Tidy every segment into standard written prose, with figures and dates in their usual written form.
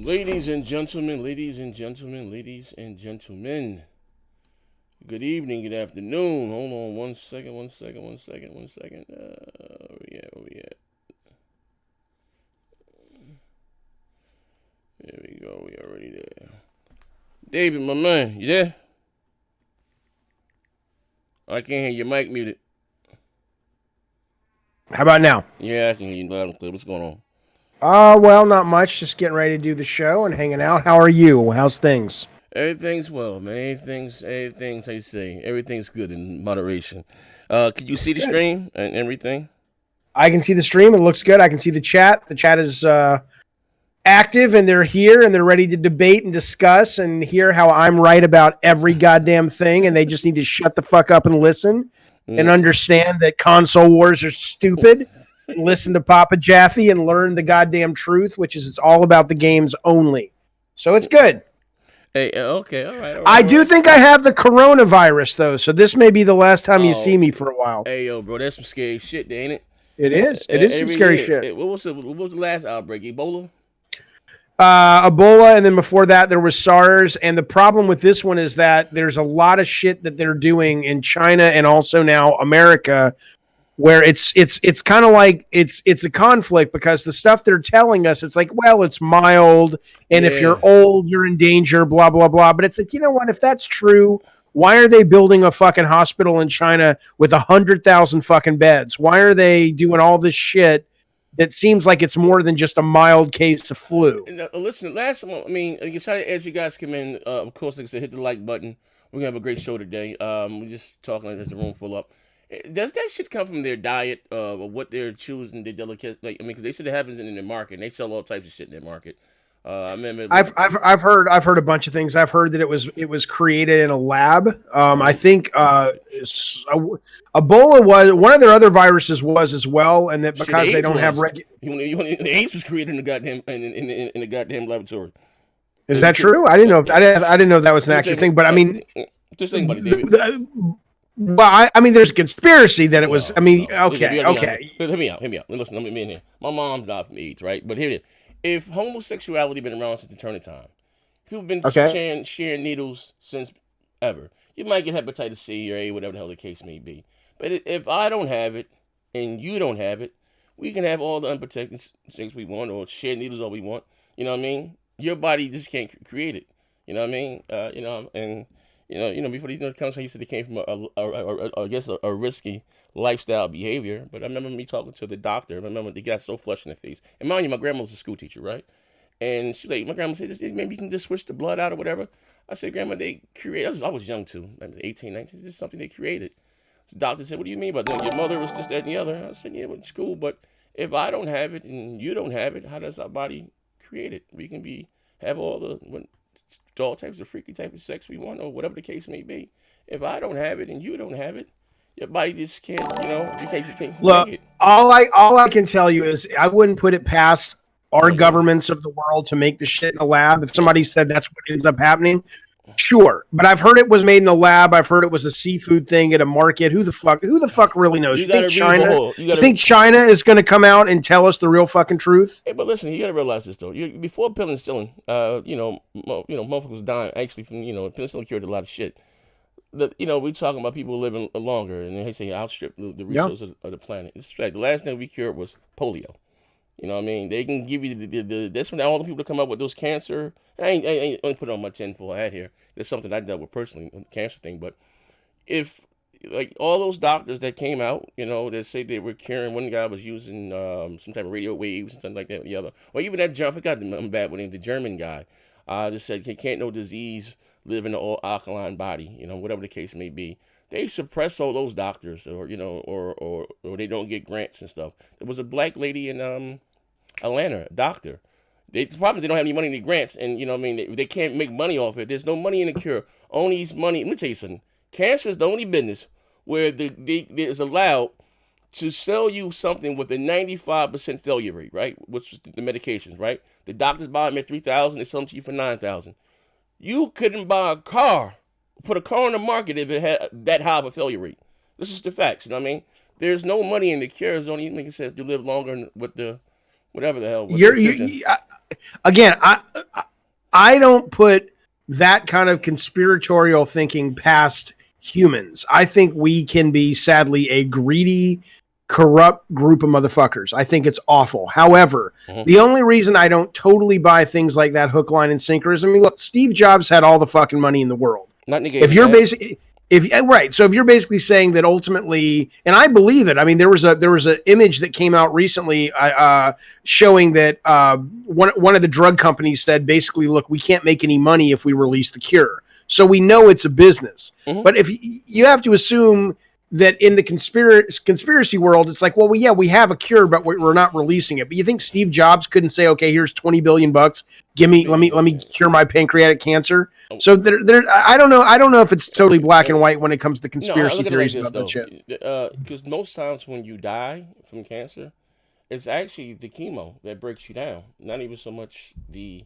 Ladies and gentlemen, ladies and gentlemen, ladies and gentlemen. Good evening, good afternoon. Hold on one second, one second, one second, one second. Where we at? There we go, we already there. David, my man, you there? I can't hear your mic muted. How about now? Yeah, I can hear you loud and clear. What's going on? Well, not much. Just getting ready to do the show and hanging out. How are you? How's things? Everything's well, man. Everything's how you say. Everything's good in moderation. Can you see the Good. stream and everything? I can see the stream. It looks good. I can see the chat. The chat is active and they're here and they're ready to debate and discuss and hear how I'm right about every goddamn thing. And they just need to shut the fuck up and listen and understand that console wars are stupid. And listen to Papa Jaffe and learn the goddamn truth, which is it's all about the games only. So it's good. Hey, okay, all right. I do think I have the coronavirus, though, so this may be the last time you see me for a while. Hey, yo, bro, that's some scary shit, ain't it? It is. It is some scary shit. What was the last outbreak? Ebola? Ebola, and then before that, there was SARS. And the problem with this one is that there's a lot of shit that they're doing in China and also now America, where it's kind of like it's a conflict because the stuff they're telling us, it's like, well, it's mild, and if you're old, you're in danger, blah blah blah. But it's like, you know what? If that's true, why are they building a fucking hospital in China with 100,000 fucking beds? Why are they doing all this shit that seems like it's more than just a mild case of flu? Listen, last month, I mean, as you guys come in, of course, like I said, hit the like button. We're gonna have a great show today. We're just talking like there's a room full up. Does that shit come from their diet or what they're choosing, their delicacy? Like, I mean, because they said it happens in their market, and they sell all types of shit in their market. I remember. I've heard a bunch of things. I've heard that it was created in a lab. I think Ebola was one of their other viruses was as well, and that because shit, they don't have the AIDS was created in the goddamn in the goddamn laboratory. Is that true? I didn't know. I didn't know if that was an accurate thing. But I mean, just think about it, David. Well, I mean, there's a conspiracy that it was. I mean, okay. Hear me out. Listen, let me in here. My mom's died from AIDS, right? But here it is. If homosexuality been around since the turn of time, people been sharing needles since ever. You might get hepatitis C or A, whatever the hell the case may be. But if I don't have it and you don't have it, we can have all the unprotected things we want or share needles all we want. You know what I mean? Your body just can't create it. You know what I mean? Before these comes, you said they came from a risky lifestyle behavior. But I remember me talking to the doctor. I remember they got so flushed in the face. And mind you, my grandma was a school teacher, right? And my grandma said, maybe you can just switch the blood out or whatever. I said, Grandma, they created, I was young too, I was 18, 19, this is something they created. The doctor said, what do you mean by that? Your mother was this, that, and the other. I said, yeah, well, it's cool, but if I don't have it and you don't have it, how does our body create it? We can have all types of freaky type of sex we want or whatever the case may be. If I don't have it and you don't have it, your body just can't, you can't look, make it. All I can tell you is I wouldn't put it past our governments of the world to make the shit in a lab. If somebody said that's what ends up happening, sure. But I've heard it was made in a lab. I've heard it was a seafood thing at a market. Who the fuck really knows? You think China is going to come out and tell us the real fucking truth? Hey, but listen, you got to realize this though. Before penicillin, motherfuckers was dying actually from penicillin cured a lot of shit. We talking about people living longer, and they say outstrip the resources of the planet. It's fact. The last thing we cured was polio. You know what I mean? They can give you the that's when all the people that come up with those cancer. I ain't put on my tinfoil hat here. It's something I dealt with personally, the cancer thing. But if like all those doctors that came out, that say they were curing. One guy was using some type of radio waves and something like that. The other, or even that I forgot I'm bad with him. The German guy, just said can't no disease live in an all alkaline body. Whatever the case may be. They suppress all those doctors, or they don't get grants and stuff. There was a black lady in Atlanta, a doctor. The problem is they don't have any money in the grants, and they can't make money off it. There's no money in the cure. Only money. Let me tell you something. Cancer is the only business where is allowed to sell you something with a 95% failure rate, right? Which is the medications, right? The doctors buy them at $3,000. They sell them to you for $9,000. You couldn't buy a car, put a car on the market if it had that high of a failure rate. This is the facts. You know what I mean? There's no money in the cures. Only, like I said, you live longer with the whatever the hell. Again, I don't put that kind of conspiratorial thinking past humans. I think we can be sadly a greedy, corrupt group of motherfuckers. I think it's awful. However, the only reason I don't totally buy things like that hook, line, and sinker is, I mean, look, Steve Jobs had all the fucking money in the world. Not negating if you're that. basically so if you're basically saying that ultimately, and I believe it. I mean, there was an image that came out recently showing that one of the drug companies said basically, look, we can't make any money if we release the cure. So we know it's a business. But if you have to assume that in the conspiracy world, it's like, well, yeah, we have a cure, but we're not releasing it. But you think Steve Jobs couldn't say, okay, here's $20 billion, let me cure my pancreatic cancer? So I don't know if it's totally black and white when it comes to conspiracy theories about that shit. Because most times when you die from cancer, it's actually the chemo that breaks you down, not even so much the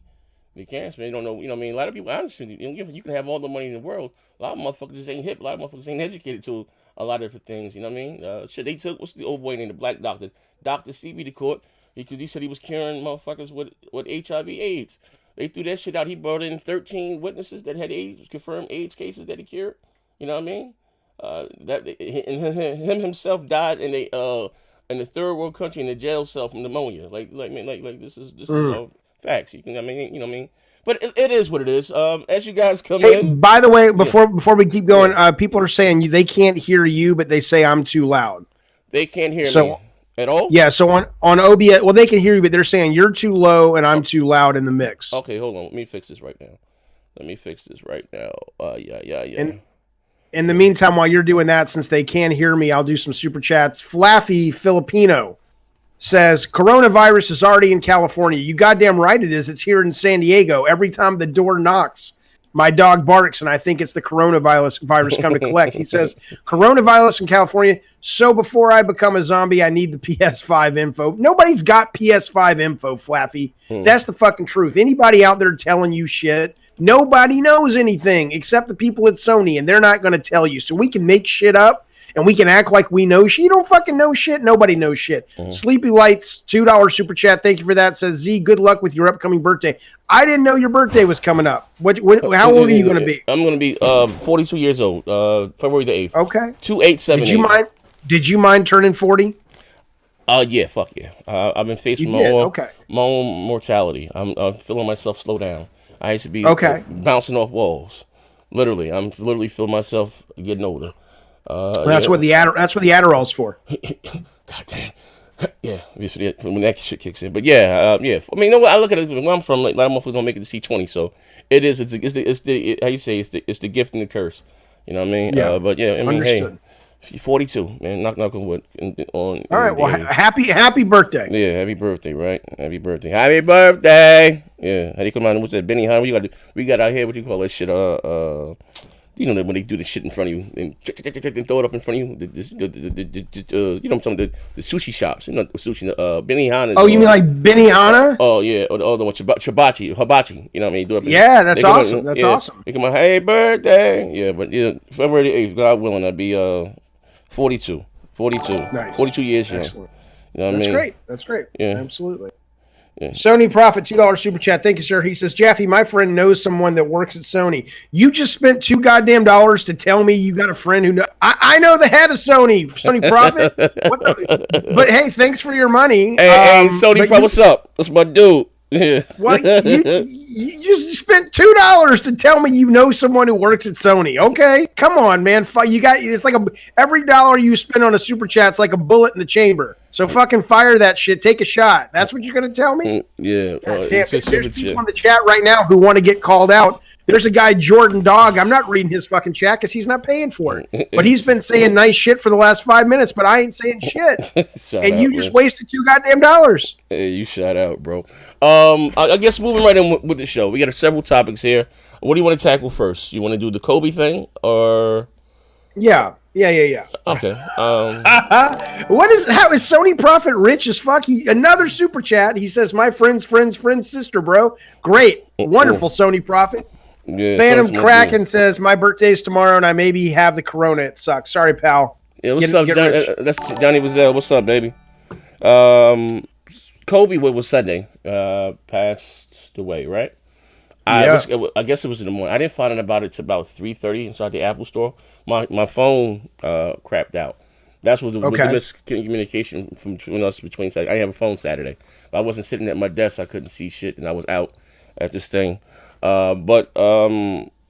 cancer. They don't know, you know what I mean? A lot of people, honestly, you can have all the money in the world. A lot of motherfuckers just ain't hip. A lot of motherfuckers ain't educated to a lot of different things, you know what I mean? Shit, they took, what's the old boy named, the black doctor? Dr. CB to court because he said he was curing motherfuckers with HIV AIDS. They threw that shit out. He brought in 13 witnesses that had AIDS, confirmed AIDS cases that he cured. You know what I mean? Him himself died in a third world country in a jail cell from pneumonia. Like this is all facts. You know what I mean? But it is what it is. As you guys come in. By the way, before we keep going, people are saying they can't hear you, but they say I'm too loud. They can't hear me at all? Yeah, so on OBS, well, they can hear you, but they're saying you're too low and I'm too loud in the mix. Okay, hold on. Let me fix this right now. Yeah. In the meantime, while you're doing that, since they can't hear me, I'll do some super chats. Flaffy Filipino says, coronavirus is already in California. You goddamn right it is. It's here in San Diego. Every time the door knocks, my dog barks, and I think it's the coronavirus come to collect. He says, coronavirus in California. So before I become a zombie, I need the PS5 info. Nobody's got PS5 info, Flaffy. That's the fucking truth. Anybody out there telling you shit, nobody knows anything except the people at Sony, and they're not going to tell you. So we can make shit up, and we can act like we know shit. You don't fucking know shit. Nobody knows shit. Sleepy Lights, $2 super chat. Thank you for that. Says, Z, good luck with your upcoming birthday. I didn't know your birthday was coming up. How old are you going to be? I'm going to be 42 years old, February the 8th. Okay. 2878. Did you mind turning 40? Yeah, fuck yeah. I've been facing my own mortality. I'm feeling myself slow down. I used to be bouncing off walls. Literally, I'm feeling myself getting older. That's what the Adderall's for. God damn. Yeah, when that shit kicks in. But yeah. I mean, you know what? I look at it where I'm from. Like, a lot of motherfuckers don't make it to C20, so it is. It's the how you say it's the gift and the curse. You know what I mean? Yeah. But yeah, I mean, understood. Hey, 42, man. Knock on wood. All right. Well, happy birthday. Yeah, happy birthday, right? Happy birthday. Yeah. How do you come on? What's that? Benny Hanna? We got out here. What do you call that shit? You know when they do the shit in front of you and throw it up in front of you. You know some of the sushi shops. You know sushi. Benny Hanna. Oh, you mean like Benny Hanna? Oh yeah, or the other one, hibachi. You know what I mean? Do it. Yeah, that's awesome. That's awesome. They come on, hey birthday. Yeah, but yeah, February 8th, God willing, I'd be 42. Nice. 42 years young. Excellent. You know what I mean? That's great. Yeah. Absolutely. Yeah. Sony Profit, $2 super chat. Thank you, sir. He says, Jaffe, my friend knows someone that works at Sony. You just spent $2 goddamn to tell me you got a friend who knows. I know the head of Sony Profit. But hey, thanks for your money. Hey, Sony Profit, what's up? That's my dude. Yeah. Well, you spent $2 to tell me you know someone who works at Sony. Okay, come on, man. It's like every dollar you spend on a super chat's like a bullet in the chamber. So fucking fire that shit. Take a shot. That's what you're gonna tell me? Yeah. There's people in the chat right now who want to get called out. There's a guy, Jordan Dog. I'm not reading his fucking chat because he's not paying for it. But he's been saying nice shit for the last 5 minutes, but I ain't saying shit. And you just wasted $2 goddamn. Hey, you shout out, bro. I guess moving right in with the show. We got several topics here. What do you want to tackle first? You want to do the Kobe thing or? Yeah. Okay. How is Sony Profit rich as fuck? Another super chat. He says, my friend's sister, bro. Great. Wonderful, Sony Profit. Yeah, Phantom Kraken says, my birthday's tomorrow and I maybe have the corona. It sucks. Sorry, pal. Yeah, what's up, Johnny? That's Johnny Wazell. What's up, baby? Kobe was Sunday, passed away, right? Yeah. I guess it was in the morning. I didn't find out about it till about 3:30 inside the Apple store. My phone crapped out. That's what the Okay. miscommunication from between us between. I have a phone Saturday, but I wasn't sitting at my desk. I couldn't see shit, and I was out at this thing. But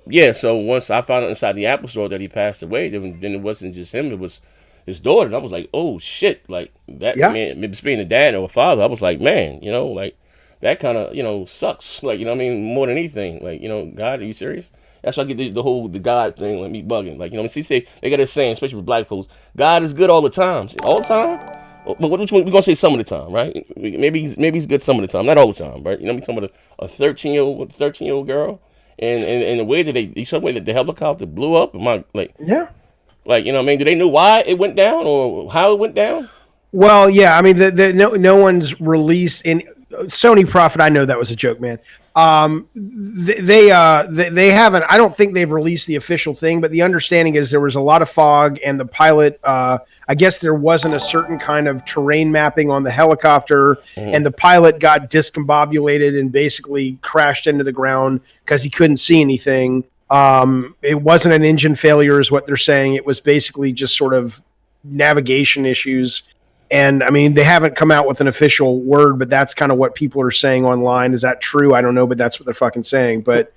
yeah. So once I found out inside the Apple store that he passed away, then it wasn't just him. It was his daughter, and I was like, oh shit, like that Yeah. man. Maybe being a dad or a father, I was like, man, like that kind of sucks. Like what I mean, more than anything. Like God, are you serious? That's why I get the whole the God thing, like me bugging. Like see, say they got this saying, especially with black folks, God is good all the time. All the time. But what we gonna say some of the time, right? Maybe he's good some of the time, not all the time, right? We talking about a 13-year-old girl, and the way that you saw the way that the helicopter blew up, and Yeah. do they know why it went down or how it went down? Well, yeah. I mean, no one's released in Sony Profit. I know that was a joke, man. They haven't. I don't think they've released the official thing, but the understanding is there was a lot of fog, and the pilot. I guess there wasn't a certain kind of terrain mapping on the helicopter, and the pilot got discombobulated and basically crashed into the ground because he couldn't see anything. It wasn't an engine failure, is what they're saying. It was basically just sort of navigation issues. And I mean, they haven't come out with an official word, but that's kind of what people are saying online. Is that true? I don't know, but that's what they're fucking saying. But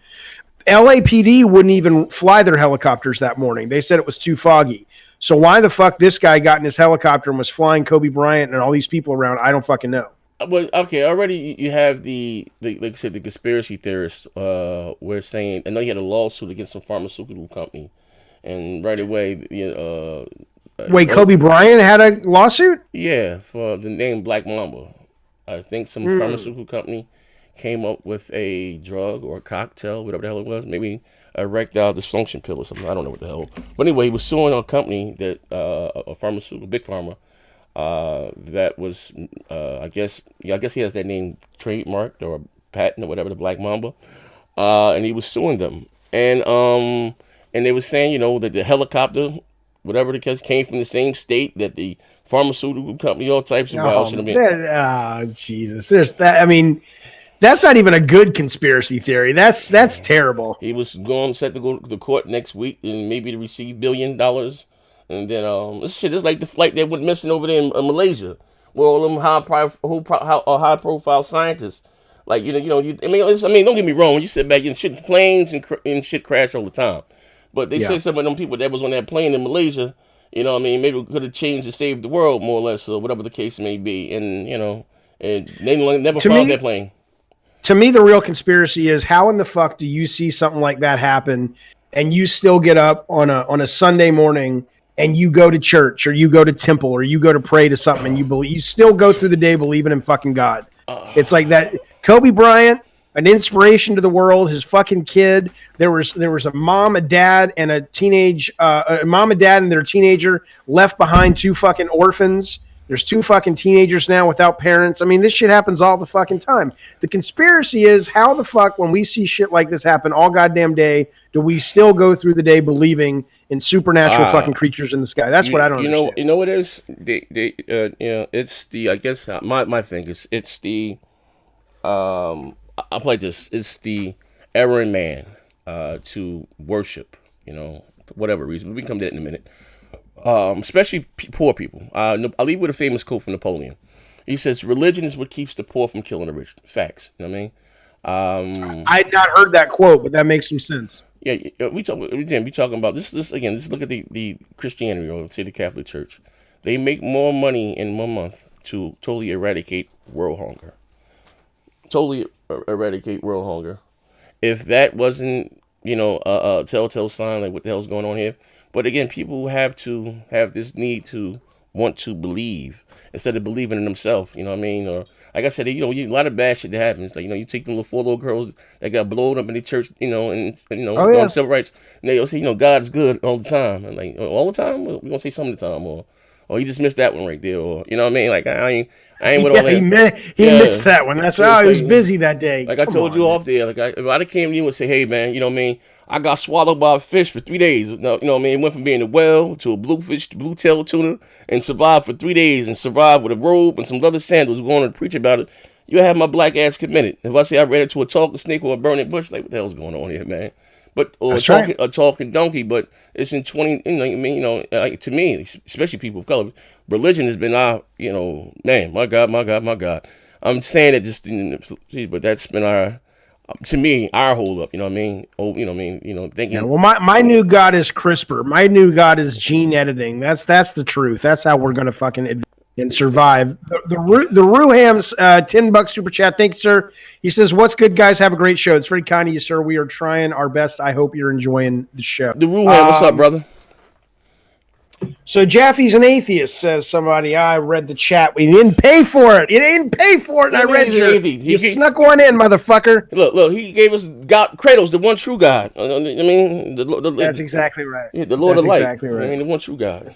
LAPD wouldn't even fly their helicopters that morning. They said it was too foggy. So why the fuck this guy got in his helicopter and was flying Kobe Bryant and all these people around? I don't fucking know. Well, okay, already you have the like I said, the conspiracy theorists were saying, I know he had a lawsuit against some pharmaceutical company, and right away, Wait, Kobe Bryant had a lawsuit? yeah, for the name Black Mamba. I think some pharmaceutical company came up with a drug or a cocktail, whatever the hell it was, maybe a erectile dysfunction pill or something. I don't know what the hell. But anyway, he was suing a company that a pharmaceutical, big pharma, that was, I guess he has that name trademarked or patent or whatever, the Black Mamba, and he was suing them, and they were saying, that the helicopter, whatever the case, came from the same state that the pharmaceutical company, all types of wild shit. I mean, Jesus. There's that. I mean, that's not even a good conspiracy theory. That's terrible. he was going set to go to court next week and maybe to receive $1 billion. And then this shit is like the flight that went missing over there in Malaysia, where all them high profile scientists, like I mean, don't get me wrong. When you sit back and shit, planes and shit crash all the time, but they Yeah. say some of them people that was on that plane in Malaysia, I mean, maybe could have changed to save the world more or less, or whatever the case may be, and they never To found me, that plane. to me, the real conspiracy is how in the fuck do you see something like that happen and you still get up on a Sunday morning and you go to church or you go to temple or you go to pray to something and you still go through the day believing in fucking God. It's like that. Kobe Bryant, an inspiration to the world, his fucking kid. There was a mom, a dad, and a mom and dad and their teenager left behind two fucking orphans. There's two fucking teenagers now without parents. I mean, this shit happens all the fucking time. The conspiracy is how the fuck, when we see shit like this happen all goddamn day, do we still go through the day believing in supernatural fucking creatures in the sky? That's what I don't understand. You know what it is? It's the, I guess my thing is, it's the I'll play this. It's the error in man to worship, for whatever reason. We can come to that in a minute. Especially poor people. I'll leave with a famous quote from Napoleon. He says, "Religion is what keeps the poor from killing the rich." Facts. You know what I mean? I had not heard that quote, but that makes some sense. Yeah, we talking about this again. Let's look at the Christianity, or say the Catholic Church. They make more money in 1 month to totally eradicate world hunger. Totally eradicate world hunger. If that wasn't, a telltale sign, like what the hell's going on here. But again, people have to have this need to want to believe instead of believing in themselves. You know what I mean? Or like I said, a lot of bad shit that happens. Like you take them four little girls that got blown up in the church, Oh yeah. on civil rights, and they'll say, God's good all the time, and like all the time. We're gonna say some of the time, he just missed that one right there, or you know what I mean? Like I ain't with all Yeah, that. he Yeah, missed that one. That's you know what he I'm was saying? busy that day. Like I Come told you on, man. off there, like if I'd have came to you and say, hey man, you know what I mean? I got swallowed by a fish for 3 days. No, you know what I mean? It went from being a whale to a bluefish, blue tail tuna, and survived for 3 days and survived with a robe and some leather sandals going to preach about it. You have my black ass committed. If I say I ran into a talking snake or a burning bush, like what the hell's going on here, man? But or That's right. a talking donkey, but it's in 20. You know, I mean, like, to me, especially people of color, religion has been our, man, my God, my God, my God. I'm saying it just, but that's been our, to me, our hold up. You know what I mean? Oh, you know what I mean? Yeah. Thinking. Well, my new god is CRISPR. My new god is gene editing. That's the truth. That's how we're gonna fucking advance and survive. The Ruham's $10 super chat. Thank you, sir. He says, "What's good, guys? Have a great show." It's very kind of you, sir. We are trying our best. I hope you're enjoying the show. The Ruhan, what's up, brother? So Jaffe's an atheist, says somebody. I read the chat. We didn't pay for it. You didn't pay for it, and I read you snuck one in, motherfucker. Look, he gave us God, Kratos, the one true God. I mean, That's exactly right. Yeah, the Lord That's of Light. exactly right. I mean, the one true God.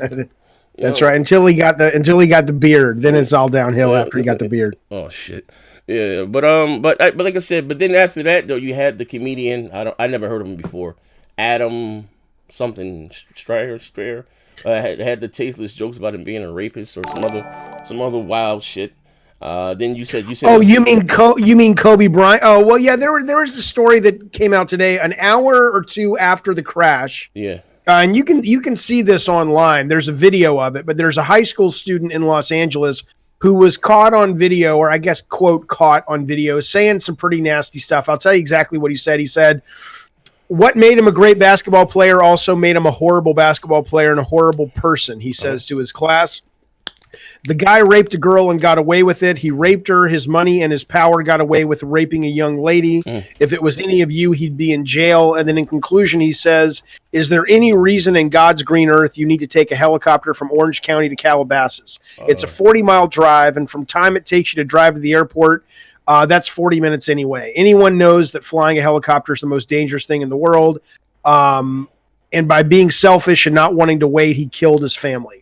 That's right. Until he got the beard, then it's all downhill after he got the beard. Oh shit. Yeah, but like I said, but then after that though, you had the comedian. I never heard of him before. Adam something Strayer. Had the tasteless jokes about him being a rapist or some other wild shit. Then you said. Oh, you mean Kobe Bryant? Oh, well, yeah. There was a story that came out today, an hour or two after the crash. Yeah. And you can see this online. There's a video of it, but there's a high school student in Los Angeles who was caught on video, or I guess, quote, caught on video, saying some pretty nasty stuff. I'll tell you exactly what he said. He said, what made him a great basketball player also made him a horrible basketball player and a horrible person, he says to his class. The guy raped a girl and got away with it. He raped her. His money and his power got away with raping a young lady. If it was any of you, he'd be in jail. And then in conclusion, he says, is there any reason in God's green earth you need to take a helicopter from Orange County to Calabasas? It's a 40-mile drive, and from time it takes you to drive to the airport, that's 40 minutes anyway. Anyone knows that flying a helicopter is the most dangerous thing in the world. And by being selfish and not wanting to wait, he killed his family.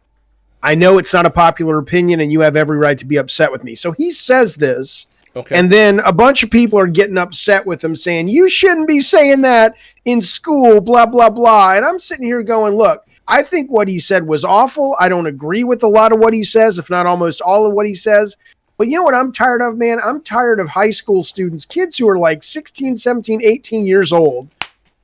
I know it's not a popular opinion, and you have every right to be upset with me. So he says this, and then a bunch of people are getting upset with him, saying, you shouldn't be saying that in school, blah, blah, blah. And I'm sitting here going, look, I think what he said was awful. I don't agree with a lot of what he says, if not almost all of what he says. But you know what I'm tired of, man? I'm tired of high school students, kids who are like 16, 17, 18 years old.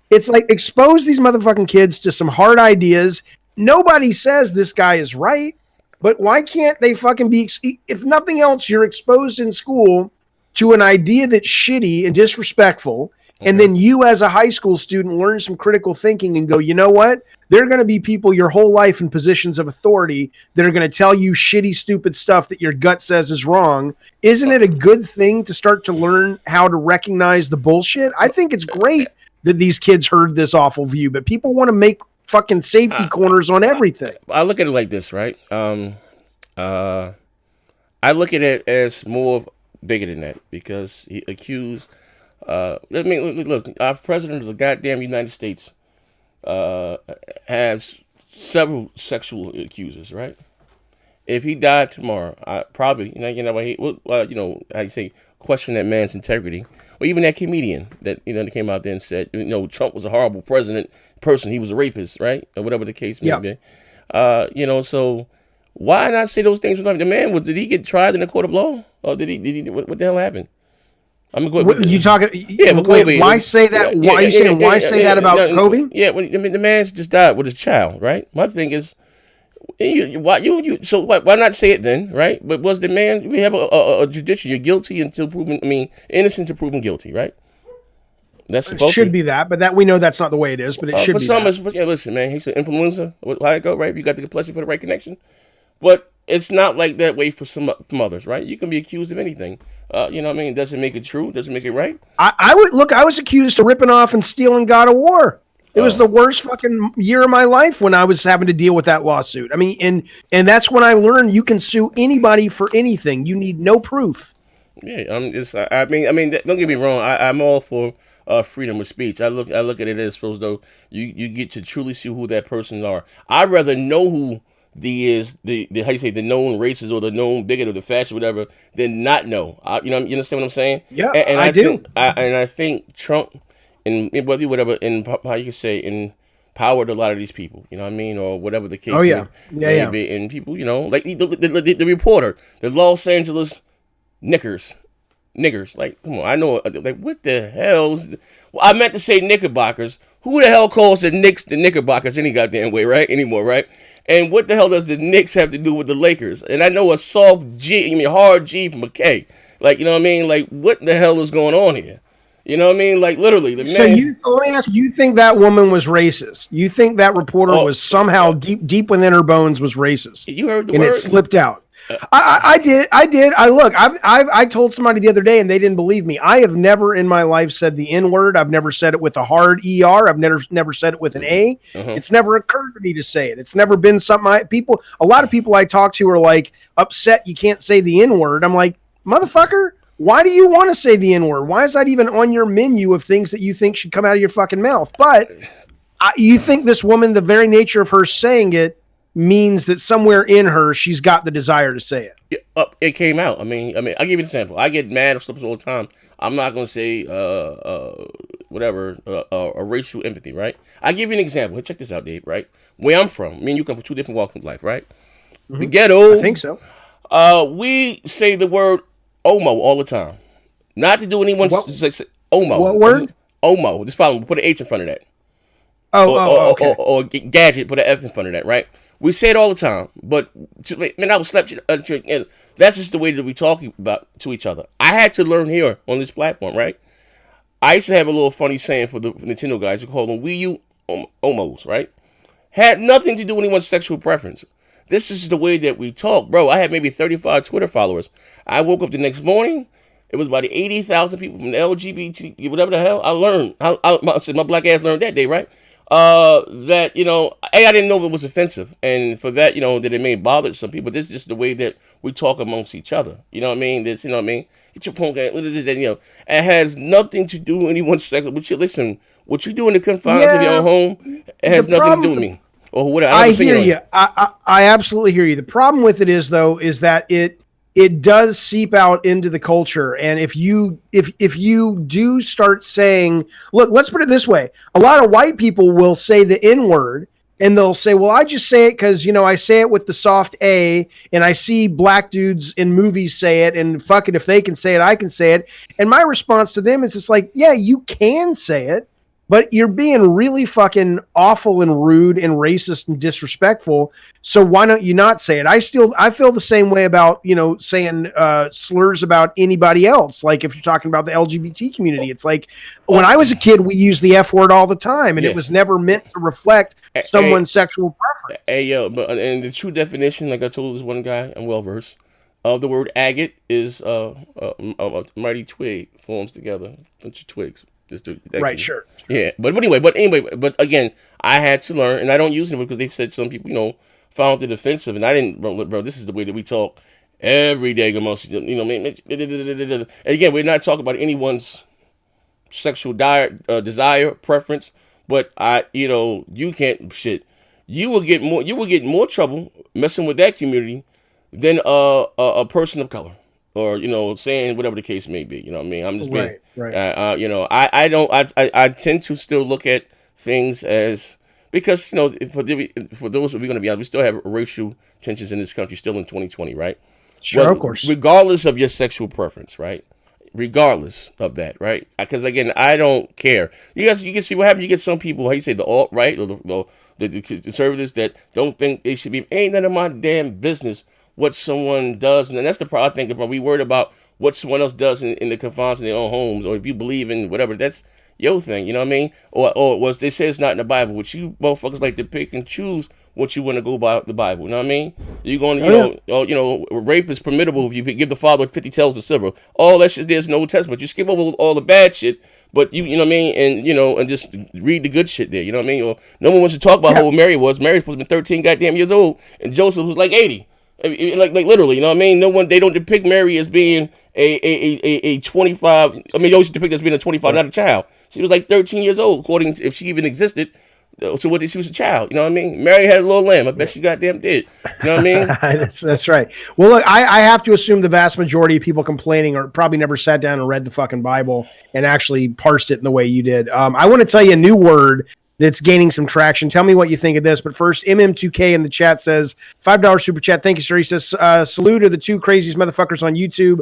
It's like, expose these motherfucking kids to some hard ideas. Nobody says this guy is right, but why can't they fucking be, if nothing else, you're exposed in school to an idea that's shitty and disrespectful, and then you as a high school student learn some critical thinking and go, you know what? There are going to be people your whole life in positions of authority that are going to tell you shitty, stupid stuff that your gut says is wrong. Isn't it a good thing to start to learn how to recognize the bullshit? I think it's great that these kids heard this awful view, but people want to make fucking safety corners on everything. I look at it like this, right? I look at it as more bigger than that because he accused. I mean, look, our president of the goddamn United States has several sexual accusers, right? If he died tomorrow, I probably, how you say, question that man's integrity. Or even that comedian that that came out there and said, Trump was a horrible person. He was a rapist, right? Or whatever the case may be. So why not say those things? The man did he get tried in a court of law, or did he? What the hell happened? You talking? Yeah, but Kobe. Why say that? Why say that about Kobe? Yeah, the man just died with his child, right? My thing is, why not say it then, right? But was the man? We have a judicial. You're guilty until proven. Innocent until proven guilty, right? That's supposed should be that, but that we know that's not the way it is. But it should for be. Some, listen, man. He's an influencer. How it go, right? You got the complexion for the right connection, but it's not like that way for some others, right? You can be accused of anything. Doesn't make it true. Doesn't make it right. I was accused of ripping off and stealing God of War. It was the worst fucking year of my life when I was having to deal with that lawsuit. I mean, and that's when I learned you can sue anybody for anything. You need no proof. Yeah, don't get me wrong. I'm all for freedom of speech. I look at it as though you get to truly see who that person are. I'd rather know who the how you say the known racist or the known bigot or the fascist or whatever than not know. You understand what I'm saying? Yeah, And I I do. think I think Trump and whatever in how you could say empowered a lot of these people. You know what I mean, or whatever the Oh case yeah, yeah, may yeah. be. And people, like the reporter, the Los Angeles Knickers. Niggers, like, come on, I know, like, what the hell's? Well, I meant to say Knickerbockers. Who the hell calls the Knicks the Knickerbockers any goddamn way, right? Anymore, right? And what the hell does the Knicks have to do with the Lakers? And I know a soft G, hard G from a K. Like, you know what I mean? Like, what the hell is going on here? You know what I mean? Like, literally, the So man. let me ask you: you think that woman was racist? You think that reporter Oh, was somehow deep within her bones was racist, you heard the and it word? slipped out? I did. I look. I told somebody the other day, and they didn't believe me. I have never in my life said the N word. I've never said it with a hard ER. I've never said it with an A. Uh-huh. It's never occurred to me to say it. It's never been something. A lot of people I talk to are like upset you can't say the N word. I'm like, motherfucker. Why do you want to say the N word? Why is that even on your menu of things that you think should come out of your fucking mouth? But you think this woman, the very nature of her saying it, means that somewhere in her she's got the desire to say it. It came out. I mean, I'll give you an example. I get mad or stuff all the time. I'm not gonna say whatever a racial empathy, right? I give you an example. Check this out, Dave. Right, where I'm from, me and you come from two different walks of life, right? Mm-hmm. The ghetto. I think so. We say the word "omo" all the time. Not to do anyone. Say, "omo." What word? "Omo." Just follow. Put an H in front of that. Okay. Or gadget. Put an F in front of that, right? We say it all the time, but man, I was slept. And that's just the way that we talk about to each other. I had to learn here on this platform, right? I used to have a little funny saying for the Nintendo guys. We call them Wii U Omos, right? Had nothing to do with anyone's sexual preference. This is the way that we talk, bro. I had maybe 35 Twitter followers. I woke up the next morning. It was about 80,000 people from the LGBT, whatever the hell. I learned. My black ass learned that day, right? That, I didn't know it was offensive. And for that, that it may bother some people. This is just the way that we talk amongst each other. You know what I mean? This, you know what I mean? Get your punk ass, it has nothing to do with anyone's sex. Listen, what you do in the confines of your own home, it has nothing to do with me. Or whatever. I hear you. I absolutely hear you. The problem with it is that it does seep out into the culture. And if you do start saying, look, let's put it this way. A lot of white people will say the N word and they'll say, well, I just say it because, I say it with the soft A and I see black dudes in movies say it and fuck it. If they can say it, I can say it. And my response to them is just like, yeah, you can say it, but you're being really fucking awful and rude and racist and disrespectful. So why don't you not say it? I feel the same way about, saying slurs about anybody else. Like if you're talking about the LGBT community, it's like when I was a kid, we used the F word all the time and it was never meant to reflect someone's sexual preference. Hey, yo, and the true definition, like I told this one guy, I'm well versed, of the word agate is a mighty twig forms together, a bunch of twigs. Right, sure. Yeah, but anyway, but again, I had to learn, and I don't use it because they said some people, found it offensive, and I didn't, bro. This is the way that we talk every day amongst, and again, we're not talking about anyone's sexual desire, preference, but you can't shit. You will get more trouble messing with that community than a person of color. Or saying whatever the case may be, you know what I mean. I'm just being, right. I tend to still look at things as because for those we're going to be honest, we still have racial tensions in this country still in 2020, right? Sure, of course. Regardless of your sexual preference, right? Regardless of that, right? Because again, I don't care. You can see what happens. You get some people, how you say, the alt right or the conservatives that don't think they should be. Ain't none of my damn business what someone does, and that's the problem. I think about we worried about what someone else does in the confines of their own homes, or if you believe in whatever, that's your thing. You know what I mean? Or was they say it's not in the Bible, which you motherfuckers like to pick and choose what you want to go by the Bible. You know what I mean? You're going, rape is permissible if you give the father 50 taels of silver. All that shit there's in the Old Testament. You skip over all the bad shit, but you know what I mean, and and just read the good shit there. You know what I mean? Or no one wants to talk about how old Mary was. Mary's supposed to be 13 goddamn years old, and Joseph was like 80. Like literally, you know what I mean? No one, they don't depict Mary as being a 25. I mean, they always depict her as being a 25, not a child. She was like 13 years old, according to, if she even existed, So what? She was a child. You know what I mean? Mary had a little lamb. I bet she goddamn did. You know what I mean? That's right. Well, look, I have to assume the vast majority of people complaining are probably never sat down and read the fucking Bible and actually parsed it in the way you did. I want to tell you a new word that's gaining some traction. Tell me what you think of this. But first, MM2K in the chat says, $5 super chat. Thank you, sir. He says, salute to the two craziest motherfuckers on YouTube.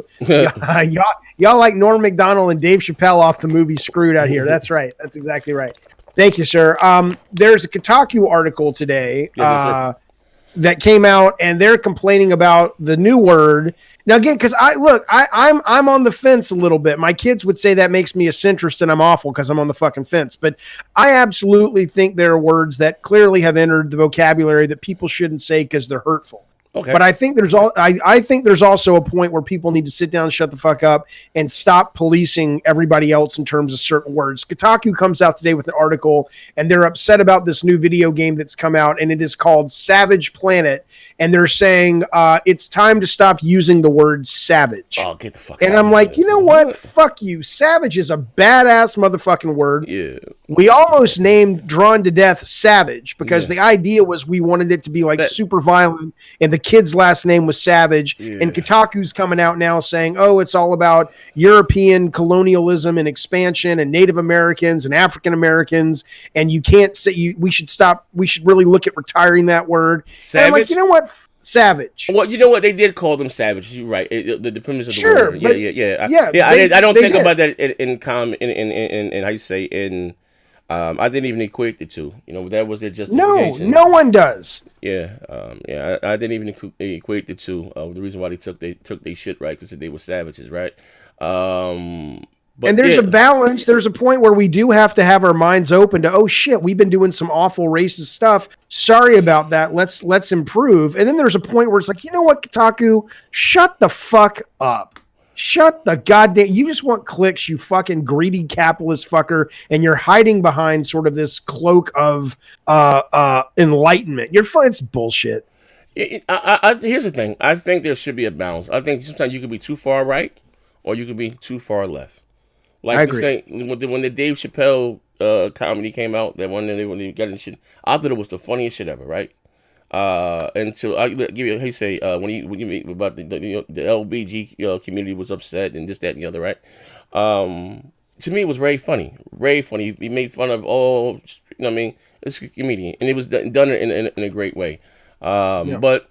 Y'all like Norm Macdonald and Dave Chappelle off the movie Screwed out here. That's right. That's exactly right. Thank you, sir. There's a Kotaku article today that came out, and they're complaining about the new word. Now, again, because I'm on the fence a little bit. My kids would say that makes me a centrist, and I'm awful because I'm on the fucking fence. But I absolutely think there are words that clearly have entered the vocabulary that people shouldn't say because they're hurtful. Okay. But I think I think there's also a point where people need to sit down, shut the fuck up, and stop policing everybody else in terms of certain words. Kotaku comes out today with an article, and they're upset about this new video game that's come out, and it is called Savage Planet. And they're saying it's time to stop using the word savage. Oh, get the fuck and out I'm of like, here. you know what? Fuck you. Savage is a badass motherfucking word. Yeah. We almost named Drawn to Death Savage because the idea was we wanted it to be like super violent, and the kid's last name was Savage. Yeah. And Kotaku's coming out now saying, oh, it's all about European colonialism and expansion and Native Americans and African Americans, and you can't say we should stop. We should really look at retiring that word. Savage? And I'm like, you know what? Savage. Well, you know what? They did call them savage. You're right. The premise of the word. Yeah. I don't think about that in how you say in. I didn't even equate the two. You know, that was their justification. No one does. Yeah, I didn't even equate the two. The reason why they took their shit right because they were savages, right? But and there's a balance. There's a point where we do have to have our minds open to, oh shit, we've been doing some awful racist stuff. Sorry about that. Let's improve. And then there's a point where it's like, you know what, Kotaku, shut the fuck up. Shut the goddamn. You just want clicks, you fucking greedy capitalist fucker, and you're hiding behind sort of this cloak of enlightenment. It's bullshit. Here's the thing. I think there should be a balance. I think sometimes you could be too far right, or you could be too far left. Like I you agree. say, when the Dave Chappelle comedy came out, that one when they got in shit, I thought it was the funniest shit ever, right? And so I give you, he say when you meet about the LBG community was upset and this, that, and the other, right? To me, it was very funny, very funny. He made fun of all, you know what I mean? It's a comedian, and it was done in a great way. But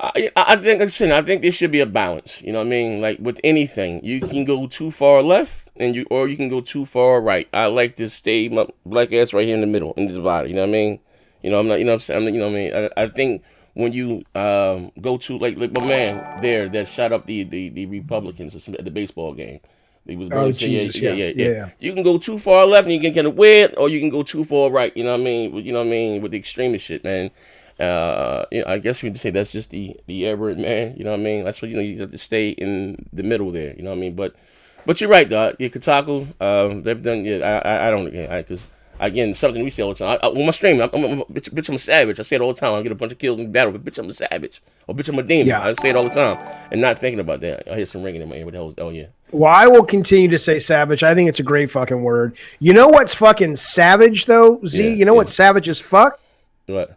I think, like I said, I think there should be a balance. You know what I mean? Like with anything, you can go too far left, or you can go too far right. I like to stay my black ass right here in the middle, in the body. You know what I mean? You know, I'm not. You know what I'm saying? You know what I mean? I think when you go to like my man there that shot up the Republicans at the baseball game. He was Jesus, yeah. You can go too far left and you can get it weird, or you can go too far right. You know what I mean? You know what I mean? With the extremist shit, man. I guess we could say that's just the aberrant man. You know what I mean? That's what you have to stay in the middle there. You know what I mean? But you're right, dog. Yeah, Kotaku, they've done. Yeah, I don't. Because again, something we say all the time. When my stream, bitch, I'm a savage. I say it all the time. I get a bunch of kills in battle, but bitch, I'm a savage. Or bitch, I'm a demon. Yeah. I say it all the time, and not thinking about that. I hear some ringing in my ear. What the hell? Oh yeah. Well, I will continue to say savage. I think it's a great fucking word. You know what's fucking savage though, Z? Yeah, you know what savage is fuck? What?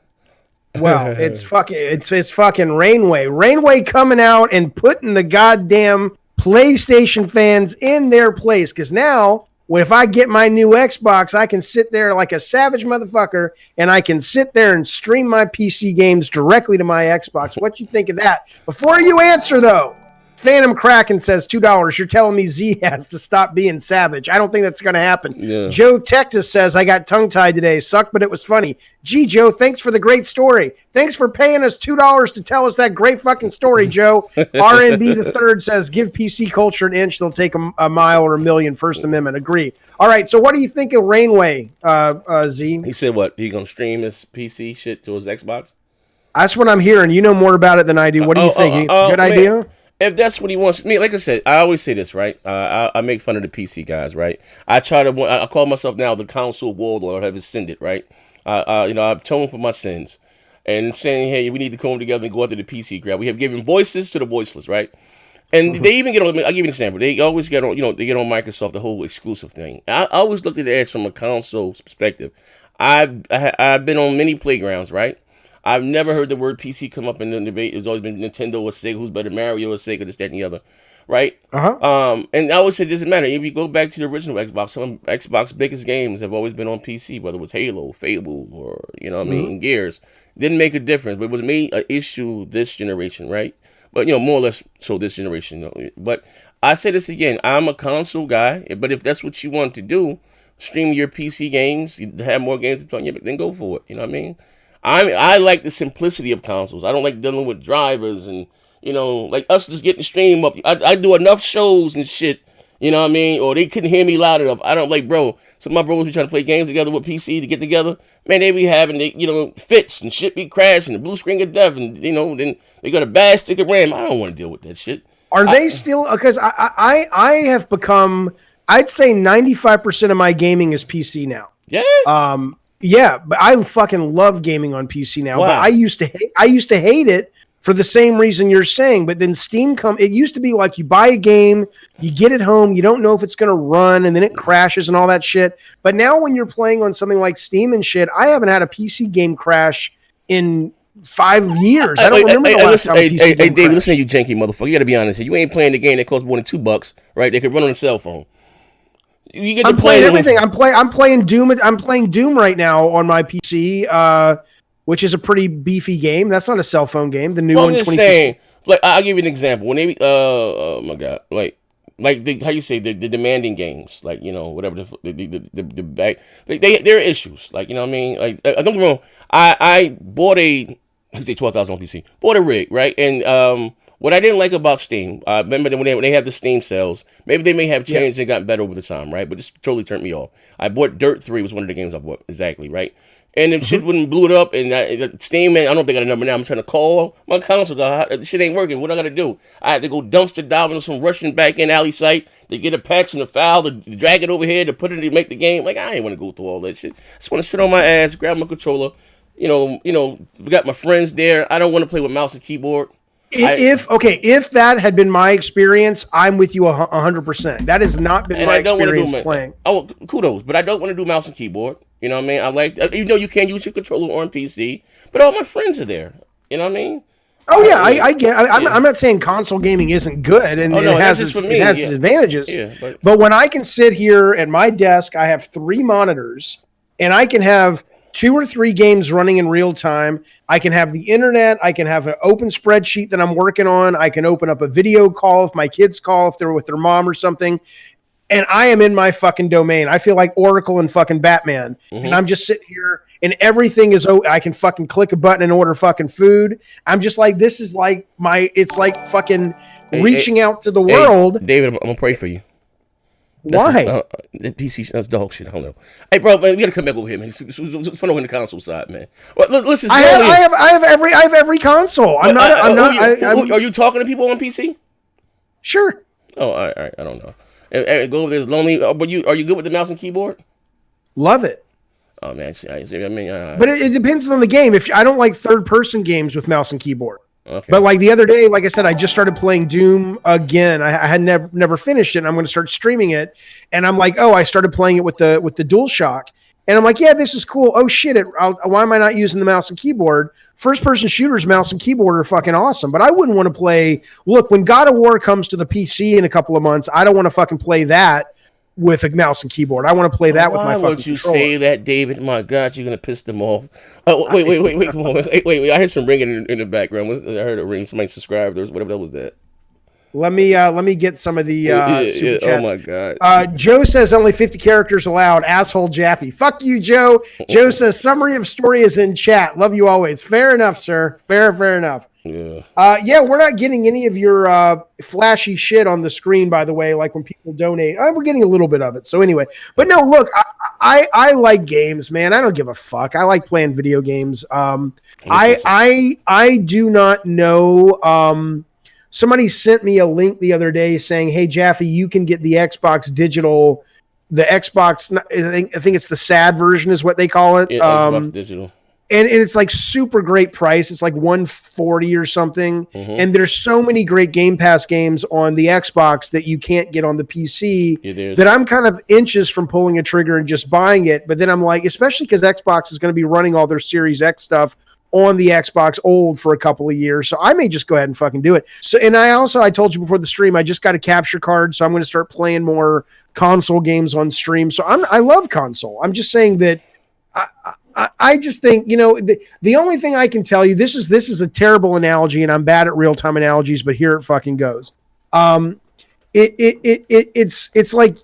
Well, it's fucking Rainway. Rainway coming out and putting the goddamn PlayStation fans in their place. Because now, if I get my new Xbox, I can sit there like a savage motherfucker, and I can sit there and stream my PC games directly to my Xbox. What you think of that? Before you answer, though, Phantom Kraken says $2. You're telling me Z has to stop being savage. I don't think that's going to happen. Yeah. Joe Tectus says, I got tongue-tied today. Sucked, but it was funny. Gee, Joe, thanks for the great story. Thanks for paying us $2 to tell us that great fucking story, Joe. RNB the third says, give PC culture an inch. They'll take a mile or a million. First Amendment. Agree. All right, so what do you think of Rainway, Z? He said what? He gonna stream his PC shit to his Xbox? That's what I'm hearing. You know more about it than I do. What do you think? Good idea? If that's what he wants, me, like I said, I always say this, right? I make fun of the PC guys, right? I call myself now the council warlord. I've ascended, right? I've atoned for my sins, and saying, hey, we need to come together and go after the PC crowd. We have given voices to the voiceless, right? And they even get on. I'll give you an example. They always get on. They get on Microsoft, the whole exclusive thing. I always looked at it as from a console's perspective. I've been on many playgrounds, right? I've never heard the word PC come up in the debate. It's always been Nintendo or Sega, who's better, Mario or Sega, this, that, and the other, right? Uh-huh. And I always say it doesn't matter. If you go back to the original Xbox, some of Xbox biggest games have always been on PC, whether it was Halo, Fable, or you know what I mean, Gears. Didn't make a difference, but it was made an issue this generation, right? But more or less so this generation. But I say this again, I'm a console guy, but if that's what you want to do, stream your PC games, you have more games to play on your, then go for it. You know what I mean? I like the simplicity of consoles. I don't like dealing with drivers and like us just getting the stream up. I do enough shows and shit. You know what I mean? Or they couldn't hear me loud enough. I don't like, bro. Some of my bros be trying to play games together with PC to get together. Man, they be having fits and shit be crashing, the blue screen of death, and then they got a bad stick of RAM. I don't want to deal with that shit. Are they still? Because I have become. I'd say 95% of my gaming is PC now. Yeah. Yeah, but I fucking love gaming on PC now. Wow. But I used to hate it for the same reason you're saying. But then Steam it used to be like you buy a game, you get it home, you don't know if it's going to run, and then it crashes and all that shit. But now when you're playing on something like Steam and shit, I haven't had a PC game crash in 5 years. I don't remember the last time. Hey, David, listen to you, janky motherfucker. You got to be honest here. You ain't playing the game that costs more than $2, right? They could run on a cell phone. You get to play everything. I'm playing Doom. I'm playing Doom right now on my PC, which is a pretty beefy game. That's not a cell phone game. The new one. I'm just saying. Like, I'll give you an example. When they, oh my god, like how you say the demanding games, like whatever the back. There are issues. Like what I mean. Like don't get me wrong. I bought I say 12,000 on PC. Bought a rig, right? And what I didn't like about Steam, remember when they have the Steam sales, maybe they may have changed and gotten better over the time, right? But this totally turned me off. I bought Dirt 3 was one of the games I bought, exactly, right? And if shit wouldn't blew it up, and Steam, man, I don't think I got a number now. I'm trying to call my console. This shit ain't working. What I got to do? I had to go dumpster diving on some Russian back-end alley site to get a patch and a file to drag it over here to put it to make the game. Like, I ain't want to go through all that shit. I just want to sit on my ass, grab my controller. We got my friends there. I don't want to play with mouse and keyboard. If that had been my experience, I'm with you 100%. That has not been my experience playing. Oh, kudos, but I don't want to do mouse and keyboard. You know what I mean? I like, even though you can't use your controller on PC, but all my friends are there. You know what I mean? Oh yeah, I get. I'm not saying console gaming isn't good, and it has its advantages. Yeah, but when I can sit here at my desk, I have 3 monitors, and I can have 2 or 3 games running in real time. I can have the internet. I can have an open spreadsheet that I'm working on. I can open up a video call if my kids call, if they're with their mom or something. And I am in my fucking domain. I feel like Oracle and fucking Batman. And I'm just sitting here and everything is, I can fucking click a button and order fucking food. I'm just like, this is like it's like fucking reaching out to the world. David, I'm going to pray for you. Why? The PC, that's dog shit. I don't know. Hey, bro, man, we gotta come back over here, man. It's fun over in the console side, man. Well, listen, I have every console. Are you talking to people on PC? Sure. Oh, all right. I don't know. Go over there. It's lonely. But are you good with the mouse and keyboard? Love it. Oh man, but it depends on the game. If I don't like third-person games with mouse and keyboard. Okay. But like the other day, like I said, I just started playing Doom again. I had never finished it, and I'm going to start streaming it. And I'm like, I started playing it with the DualShock, and I'm like, yeah, this is cool. Oh shit, why am I not using the mouse and keyboard? First-person shooters, mouse and keyboard are fucking awesome. But I wouldn't want to play. Look, when God of War comes to the PC in a couple of months, I don't want to fucking play that with a mouse and keyboard. I want to play that with my fucking controller. Why would you say that, David? My God, you're gonna piss them off. Oh, wait, come on, wait. I heard some ringing in the background. I heard a ring. Somebody subscribed or whatever that was. That. Let me get some of the super chats. Oh my God. Joe says only 50 characters allowed. Asshole Jaffe. Fuck you, Joe. Joe says summary of story is in chat. Love you always. Fair enough, sir. Fair enough. Yeah. We're not getting any of your flashy shit on the screen, by the way, like when people donate. We're getting a little bit of it. So anyway, but no, look, I like games, man. I don't give a fuck. I like playing video games. I do not know. Somebody sent me a link the other day saying, "Hey Jaffe, you can get the Xbox digital, the Xbox. I think it's the SAD version, is what they call it. Xbox digital. and it's like super great price. It's like $140 or something. Mm-hmm. And there's so many great Game Pass games on the Xbox that you can't get on the PC that I'm kind of inches from pulling a trigger and just buying it. But then I'm like, especially because Xbox is going to be running all their Series X stuff on the Xbox old for a couple of years. So I may just go ahead and fucking do it. So, and I told you before the stream, I just got a capture card. So I'm going to start playing more console games on stream. So I love console. I'm just saying that I just think, the only thing I can tell you, this is a terrible analogy, and I'm bad at real-time analogies, but here it fucking goes. It's like,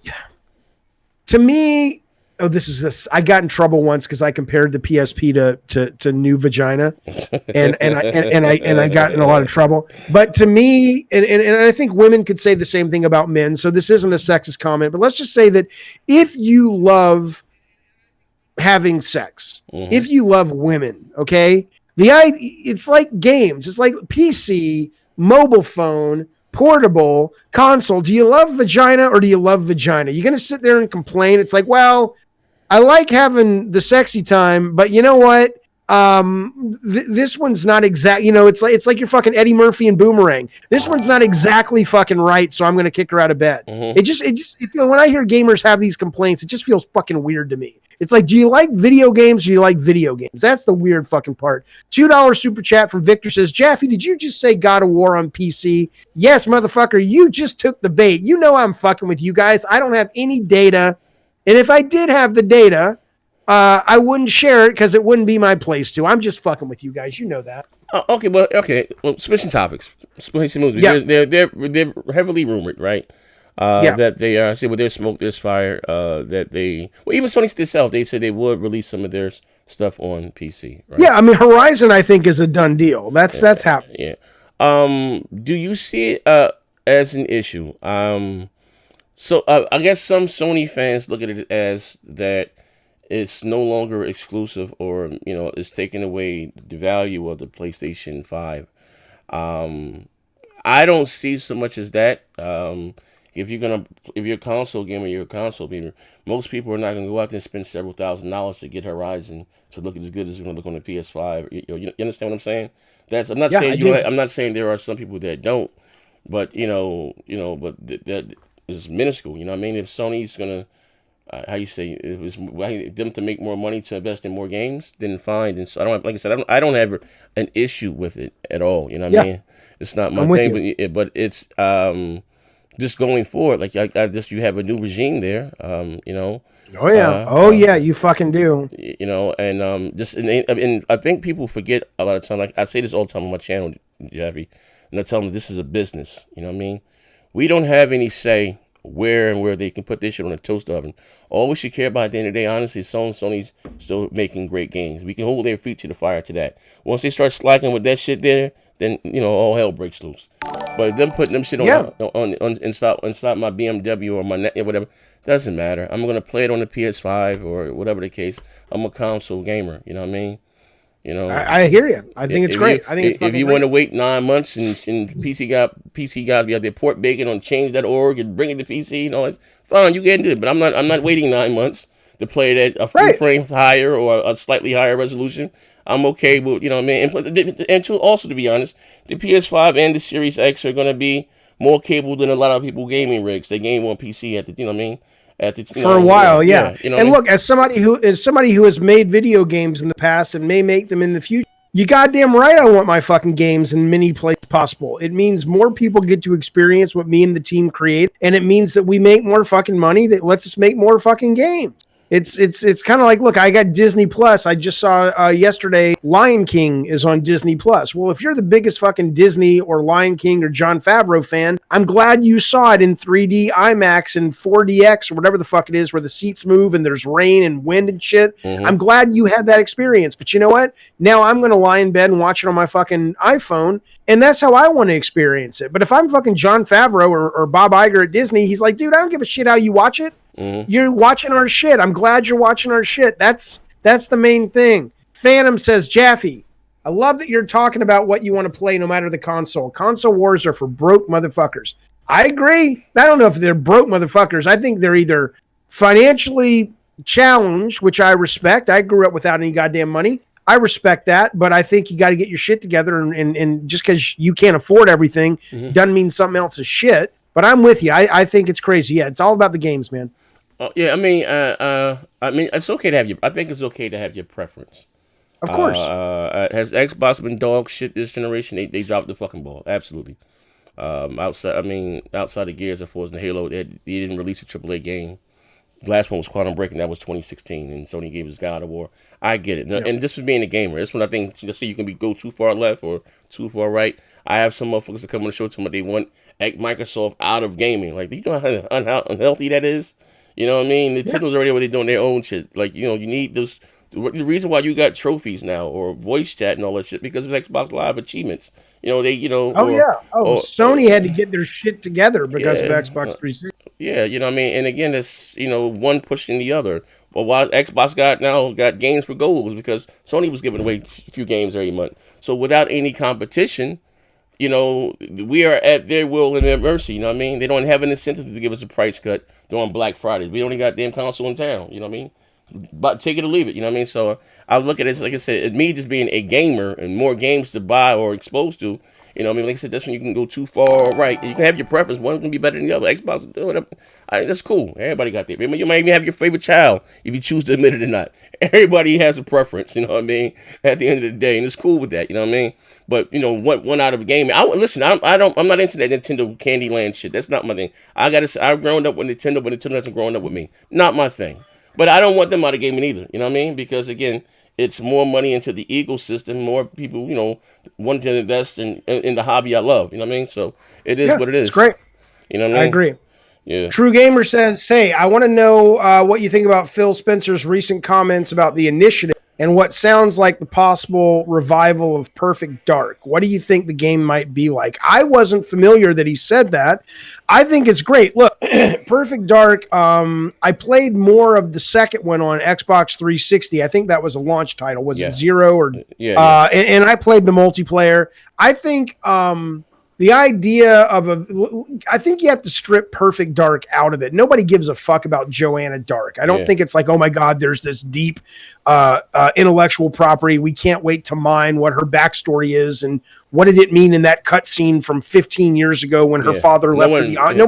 to me, I got in trouble once because I compared the PSP to new vagina, and I got in a lot of trouble. But to me, and I think women could say the same thing about men, so this isn't a sexist comment, but let's just say that if you love having sex, if you love women, okay, it's like games, it's like PC, mobile phone, portable, console. Do you love vagina or do you love vagina? You're gonna sit there and complain. It's like, well, I like having the sexy time, but you know what? This one's not exact. It's like you're fucking Eddie Murphy and Boomerang. This one's not exactly fucking right, so I'm gonna kick her out of bed. It just when I hear gamers have these complaints, it just feels fucking weird to me. It's like, do you like video games or do you like video games? That's the weird fucking part. $2 super chat from Victor says, Jaffe, did you just say God of War on PC? Yes, motherfucker, you just took the bait. You know I'm fucking with you guys. I don't have any data. And if I did have the data, I wouldn't share it because it wouldn't be my place to. I'm just fucking with you guys. You know that. Okay. Well, switching topics. Switching movies. Yeah. They're heavily rumored, right? That they say with their smoke, there's fire. Even Sony itself, they said they would release some of their stuff on PC. Right? Yeah, I mean Horizon, I think is a done deal. That's happening. Yeah. Do you see it as an issue? So I guess some Sony fans look at it as that it's no longer exclusive, or it's taking away the value of the PlayStation 5. I don't see so much as that. If you're a console gamer, you're a console gamer. Most people are not going to go out there and spend several $1,000s to get Horizon to look as good as it's going to look on the PS5. You understand what I'm saying? I'm not saying there are some people that don't, but that is minuscule. You know what I mean? If Sony's going to if it's them to make more money to invest in more games, then fine. And so I don't have an issue with it at all. You know what I mean? It's not my thing, but it's just going forward. Like you have a new regime there. Oh yeah, you fucking do. And I think people forget a lot of time. Like I say this all the time on my channel, Jaffe, and I tell them this is a business. You know what I mean? We don't have any say where they can put this shit on a toaster oven. All we should care about at the end of the day, honestly, is Sony's still making great games. We can hold their feet to the fire to that. Once they start slacking with that shit there, then all hell breaks loose. But them putting them shit on and stop my BMW or my net or whatever, doesn't matter. I'm gonna play it on the PS5 or whatever the case. I'm a console gamer. You know what I mean? I hear you. I think it's great. I think it's if you want to wait 9 months and PC guys be out there port bacon on change.org and bring it to PC, fine, you can do it. But I'm not waiting 9 months to play it at a few frames higher or a slightly higher resolution. I'm okay with, you know what I mean? And to be honest, the PS5 and the Series X are going to be more capable than a lot of people gaming rigs. They game on PC at the, you know what I mean? For a while, yeah. And look, as somebody who has made video games in the past and may make them in the future, you goddamn right I want my fucking games in many places possible. It means more people get to experience what me and the team create, and it means that we make more fucking money that lets us make more fucking games. It's kind of like, look, I got Disney Plus. I just saw yesterday Lion King is on Disney Plus. Well, if you're the biggest fucking Disney or Lion King or Jon Favreau fan, I'm glad you saw it in 3D IMAX and 4DX or whatever the fuck it is, where the seats move and there's rain and wind and shit. Mm-hmm. I'm glad you had that experience. But you know what? Now I'm going to lie in bed and watch it on my fucking iPhone, and that's how I want to experience it. But if I'm fucking Jon Favreau or Bob Iger at Disney, he's like, dude, I don't give a shit how you watch it. Mm-hmm. You're watching our shit. I'm glad you're watching our shit. That's the main thing. Phantom says, Jaffe, I love that you're talking about what you want to play no matter the console. Console wars are for broke motherfuckers. I agree. I don't know if they're broke motherfuckers. I think they're either financially challenged, which I respect. I grew up without any goddamn money. I respect that, but I think you got to get your shit together, and just because you can't afford everything doesn't mean something else is shit. But I'm with you. I think it's crazy. Yeah, it's all about the games, man. Yeah, I mean, it's okay to have your. I think it's okay to have your preference. Of course. Has Xbox been dog shit this generation? They dropped the fucking ball. Absolutely. Outside of Gears of Forza and Halo, they didn't release a AAA game. The last one was Quantum Break, and that was 2016, and Sony gave us God of War. I get it. Yeah. And this for being a gamer, this one I think, let's say you can go too far left or too far right. I have some motherfuckers that come on the show to me, they want Microsoft out of gaming. Like, do you know how unhealthy that is? You know what I mean? Nintendo's already over there doing their own shit. Like, you need those. The reason why you got trophies now or voice chat and all that shit because of Xbox Live achievements. Sony had to get their shit together because of Yeah, Xbox 360. yeah, you know what I mean? And again, it's, one pushing the other. But why Xbox got games for gold was because Sony was giving away a few games every month. So without any competition, we are at their will and their mercy. You know what I mean? They don't have an incentive to give us a price cut during Black Friday. We only got damn console in town. You know what I mean? But take it or leave it. You know what I mean? So I look at it, like I said, me just being a gamer and more games to buy or exposed to. You know what I mean? Like I said, that's when you can go too far right. You can have your preference. One can be better than the other. Xbox, whatever. That's cool. Everybody got that. You might even have your favorite child if you choose to admit it or not. Everybody has a preference. You know what I mean? At the end of the day, and it's cool with that. You know what I mean? But what one out of a game? Listen. I'm not into that Nintendo Candyland shit. That's not my thing. I've grown up with Nintendo, but Nintendo hasn't grown up with me. Not my thing. But I don't want them out of gaming either. You know what I mean? Because again, it's more money into the ecosystem. More people, want to invest in the hobby I love. You know what I mean? So it is what it is. It's great. You know what I mean? I agree. Yeah. True Gamer says, "Hey, I want to know what you think about Phil Spencer's recent comments about the initiative and what sounds like the possible revival of Perfect Dark. What do you think the game might be like?" I wasn't familiar that he said that. I think it's great. Look, Perfect Dark, I played more of the second one on Xbox 360. I think that was a launch title. Was it Zero? Or and I played the multiplayer. I think the idea I think you have to strip Perfect Dark out of it. Nobody gives a fuck about Joanna Dark. I don't think it's like, oh my God, there's this deep intellectual property. We can't wait to mine what her backstory is and what did it mean in that cutscene from 15 years ago when her father left her. No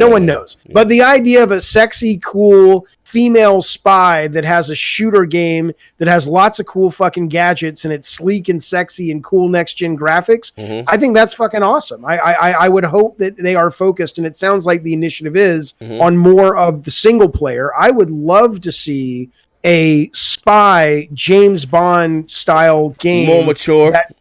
one knows. Yeah. But the idea of a sexy, cool female spy that has a shooter game that has lots of cool fucking gadgets and it's sleek and sexy and cool next-gen graphics, I think that's fucking awesome. I would hope that they are focused, and it sounds like the initiative is on more of the single player. I would love to see a spy James Bond style game, more mature. That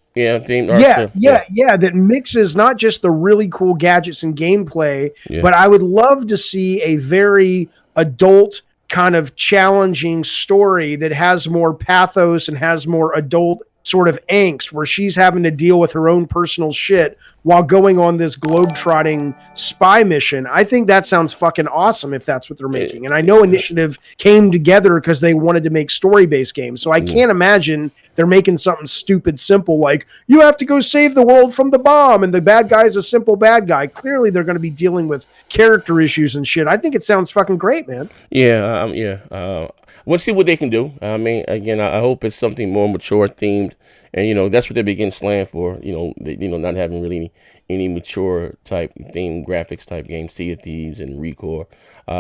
mixes not just the really cool gadgets and gameplay, but I would love to see a very adult kind of challenging story that has more pathos and has more adult sort of angst where she's having to deal with her own personal shit while going on this globe-trotting spy mission. I think that sounds fucking awesome if that's what they're making. And I know Initiative came together because they wanted to make story-based games. So I can't imagine they're making something stupid simple like, you have to go save the world from the bomb and the bad guy's a simple bad guy. Clearly they're going to be dealing with character issues and shit. I think it sounds fucking great, man. We'll see what they can do. I mean, again, I hope it's something more mature themed, and that's what they're being slammed for. Not having really any mature type theme graphics type games, Sea of Thieves and Recore.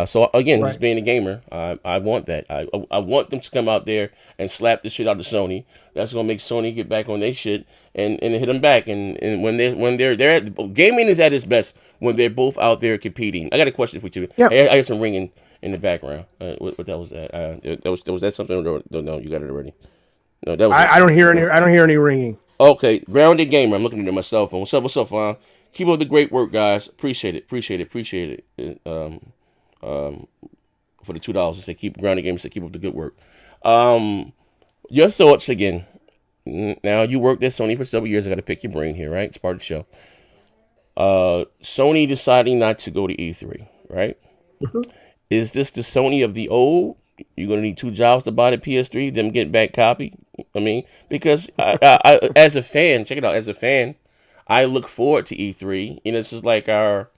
So again, just being a gamer, I want that. I want them to come out there and slap the shit out of Sony. That's gonna make Sony get back on their shit and hit them back. And when they're at, gaming is at its best when they're both out there competing. I got a question for you too. Yeah. I got some ringing in the background. What that was that? Was that something? No, you got it already. No, that was. I don't hear any. I don't hear any ringing. Okay, Grounded Gamer. I'm looking at my cell phone. What's up, Fon? Keep up the great work, guys. Appreciate it. For the $2, I say keep Grounded Gamer. Say keep up the good work. Your thoughts again. Now you worked at Sony for several years. I got to pick your brain here, right? It's part of the show. Sony deciding not to go to E3, right? Mm-hmm. Is this the Sony of the old? You're going to need 2 jobs to buy the PS3, them get back copy? I mean, because I as a fan, check it out, as a fan, I look forward to E3. This is like our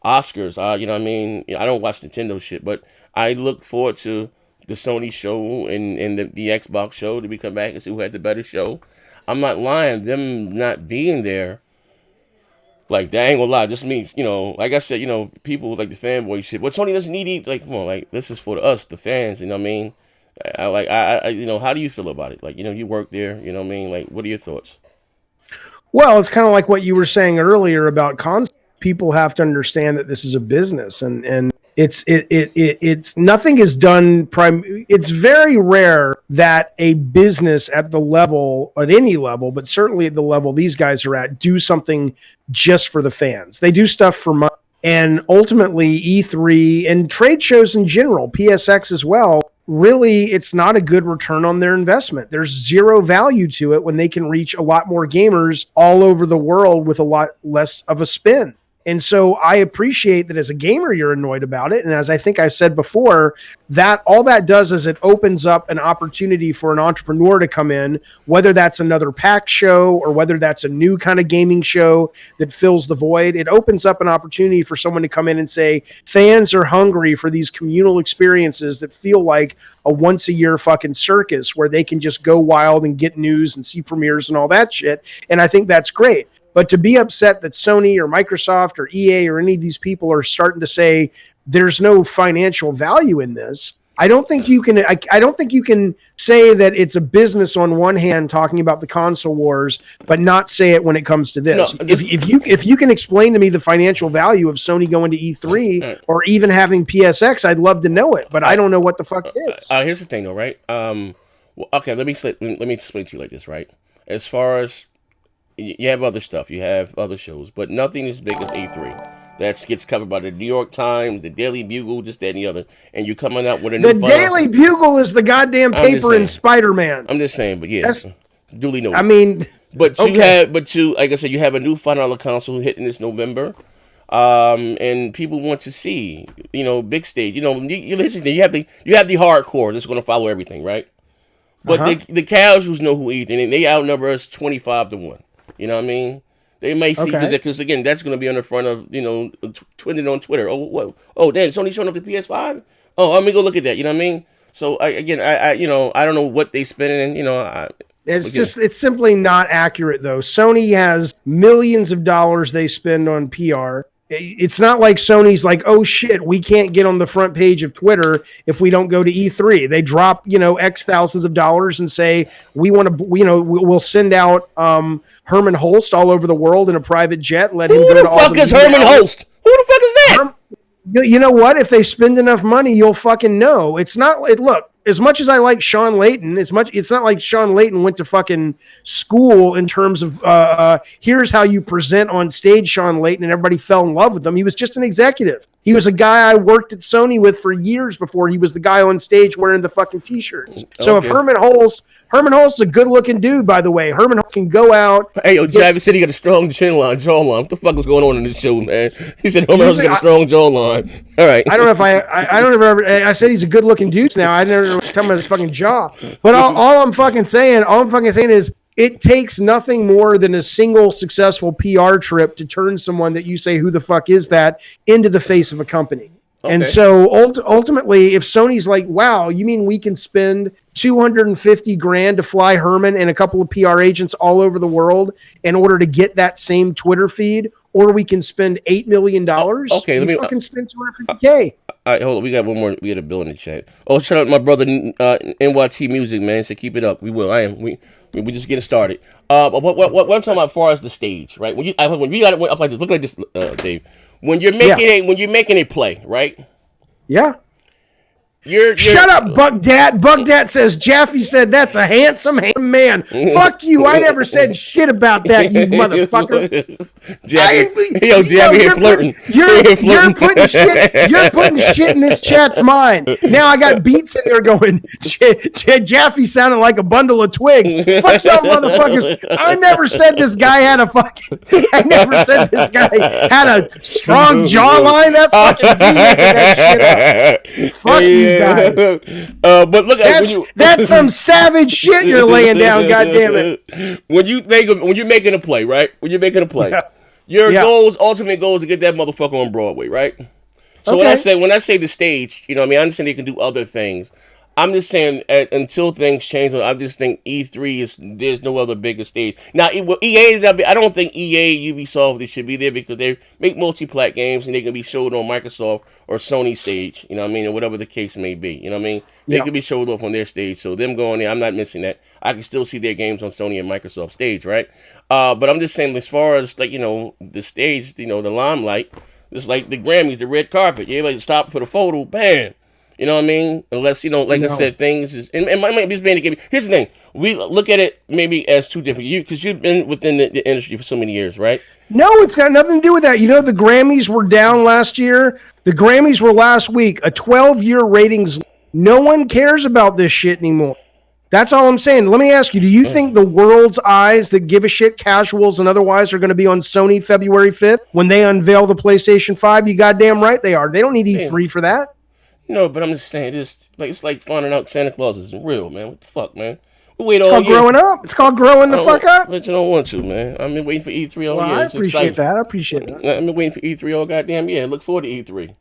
Oscars. You know what I mean? I don't watch Nintendo shit, but I look forward to the Sony show and the Xbox show. Did we come back and see who had the better show? I'm not lying. Them not being there, like, that ain't gonna lie. Just means, like I said, people like the fanboy shit. But Sony doesn't need like, come on, like, this is for us, the fans. You know what I mean? How do you feel about it? Like, you work there. You know what I mean? Like, what are your thoughts? Well, it's kind of like what you were saying earlier about consoles. People have to understand that this is a business, and it's nothing is done it's very rare that a business at any level, but certainly at the level these guys are at, do something just for the fans. They do stuff for money. And ultimately E3 and trade shows in general, PSX as well, really it's not a good return on their investment. There's zero value to it when they can reach a lot more gamers all over the world with a lot less of a spin. And so I appreciate that as a gamer, you're annoyed about it. And as I think I said before, that all that does is it opens up an opportunity for an entrepreneur to come in, whether that's another PAX show or whether that's a new kind of gaming show that fills the void. It opens up an opportunity for someone to come in and say, fans are hungry for these communal experiences that feel like a once a year fucking circus where they can just go wild and get news and see premieres and all that shit. And I think that's great. But to be upset that Sony or Microsoft or EA or any of these people are starting to say there's no financial value in this, I don't think you can. I don't think you can say that it's a business on one hand talking about the console wars, but not say it when it comes to this. No, if you can explain to me the financial value of Sony going to E3 or even having PSX, I'd love to know it. But I don't know what the fuck it is. Here's the thing, though, right? Okay, let me explain to you like this, right? As far as you have other stuff, you have other shows, but nothing as big as E3. That gets covered by the New York Times, the Daily Bugle, just that and the other. And you're coming out with a new... The Daily Bugle is the goddamn paper in Spider-Man. I'm just saying, but yeah, that's duly noted. I mean... But like I said, you have a new $5 console hitting this November. And people want to see, big stage. You listen, you have the hardcore that's going to follow everything, right? But the casuals know who Ethan, and they outnumber us 25-1. You know what I mean? They may see because again, that's going to be on the front of tweeting on Twitter. Oh, damn, Sony showing up the PS5. Oh, let me go look at that. You know what I mean? So I don't know what they spending. It's simply not accurate though. Sony has millions of dollars they spend on PR. It's not like Sony's like, oh shit, we can't get on the front page of Twitter if we don't go to E3. They drop, X thousands of dollars and say, we'll send out Herman Holst all over the world in a private jet. Let him go to all the... Who the fuck is Herman Holst? Who the fuck is that? You know what? If they spend enough money, you'll fucking know. Look, as much as I like Sean Layton, it's not like Sean Layton went to fucking school in terms of here's how you present on stage, Sean Layton, and everybody fell in love with him. He was just an executive. He was a guy I worked at Sony with for years before he was the guy on stage wearing the fucking t-shirts. So if Herman Holst is a good-looking dude, by the way. Herman Holst can go out. Hey, Jaffe said he got a strong jawline. What the fuck is going on in this show, man? He said Herman Holst got a strong jawline. All right. I don't know if I don't remember. I said he's a good-looking dude now. I never talking about his fucking jaw. But all I'm fucking saying is it takes nothing more than a single successful PR trip to turn someone that you say, who the fuck is that, into the face of a company. Okay. And so ultimately, if Sony's like, wow, you mean we can spend $250,000 to fly Herman and a couple of PR agents all over the world in order to get that same Twitter feed, or we can spend $8 million? Okay, let me fucking spend $250K. All right, hold on. We got one more. We got a bill in the chat. Oh, shout out to my brother NYT Music, man. So keep it up. We will. I am. We just getting started. What I'm talking about as far as the stage, right? When you got it up like this, look like this, Dave. When you're making a play, right? Yeah. Shut up, Bugdat. Bugdat says Jaffe said that's a handsome man. Fuck you. I never said shit about that, you motherfucker. Jaffe here flirting. You're putting shit in this chat's mind. Now I got beats in there going, Jaffe sounded like a bundle of twigs. Fuck y'all motherfuckers. I never said this guy had a strong jawline. That's fucking Z making that shit up. Fuck you. But look, that's some savage shit you're laying down. Goddamn it! When you're making a play, right? Your ultimate goal is to get that motherfucker on Broadway, right? So when I say the stage, I understand they can do other things. I'm just saying until things change. I just think E3 is there's no other bigger stage now. EA, I don't think EA, Ubisoft, they should be there because they make multi-plat games and they can be showed on Microsoft or Sony stage. You know what I mean, or whatever the case may be. You know what I mean, they can be showed off on their stage. So them going there, I'm not missing that. I can still see their games on Sony and Microsoft stage, right? But I'm just saying, as far as like the stage, the limelight, it's like the Grammys, the red carpet. Everybody stop for the photo, bam. You know what I mean? Unless, like I said, things is... And maybe it's being a game. Here's the thing. We look at it maybe as two different... Because you've been within the industry for so many years, right? No, it's got nothing to do with that. The Grammys were down last year. The Grammys were last week. A 12-year ratings... No one cares about this shit anymore. That's all I'm saying. Let me ask you, do you think the world's eyes that give a shit, casuals and otherwise, are going to be on Sony February 5th when they unveil the PlayStation 5? You goddamn right they are. They don't need E3 for that. No, but I'm just saying, it's like finding out Santa Claus isn't real, man. What the fuck, man? We wait it's all called year. Growing up. It's called growing the fuck up. But you don't want to, man. I've been waiting for E3 all year. I appreciate that. I've been waiting for E3 all goddamn year. Look forward to E3.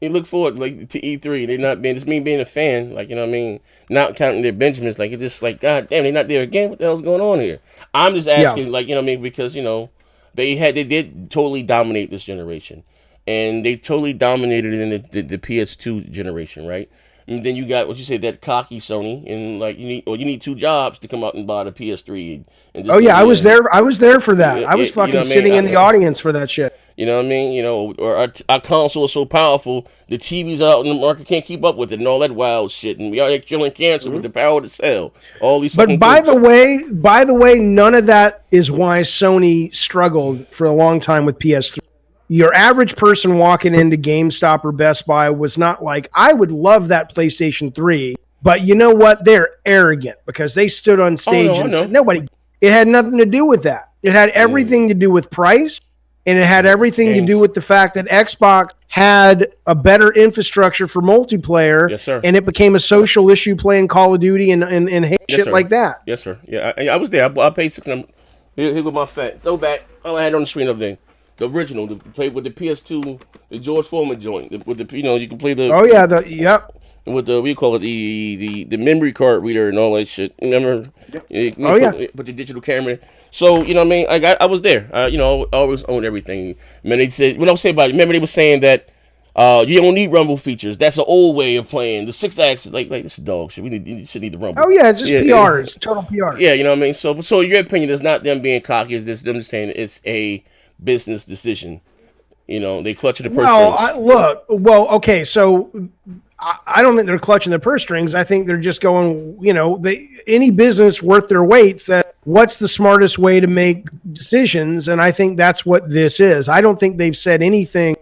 You look forward to E3. They're not being, it's me being a fan, like, you know what I mean? Not counting their Benjamins. Like, it's just like, god damn, they're not there again. What the hell's going on here? I'm just asking, like, you know what I mean? Because, they did totally dominate this generation. And they totally dominated it in the PS2 generation, right? And then you got what you said, that cocky Sony, and like you need 2 jobs to come out and buy the PS3. And I was there. I was there for that. I was fucking sitting in the audience for that shit. You know what I mean? Or our console is so powerful, the TVs out in the market can't keep up with it, and all that wild shit. And we are killing cancer with the power to sell all these. But by the way, none of that is why Sony struggled for a long time with PS3. Your average person walking into GameStop or Best Buy was not like, I would love that PlayStation 3, but you know what? They're arrogant because they stood on stage and said, nobody. It had nothing to do with that. It had everything to do with price, and it had everything to do with the fact that Xbox had a better infrastructure for multiplayer, yes, sir. And it became a social issue playing Call of Duty and shit like that. Yes, sir. Yeah, I was there. I paid $600. Here go my fat. Throwback. All I had on the screen up there. The original, the play with the PS2, the George Foreman joint. With the you can play the. Oh yeah, yep. With the call it the memory card reader and all that shit. Remember? Yep. Put the digital camera. So you know what I mean. I was there. I always owned everything. Man, they said what I was saying about it. Remember they were saying that you don't need rumble features. That's an old way of playing. The 6-axis like this is dog shit. You should need the rumble. Oh yeah, it's just PR. It's total PR. Yeah, you know what I mean. So your opinion is not them being cocky. It's just them just saying it's a business decision. They clutching the purse strings. Okay, so I don't think they're clutching the purse strings. I think they're just going, any business worth their weight said, what's the smartest way to make decisions? And I think that's what this is. I don't think they've said anything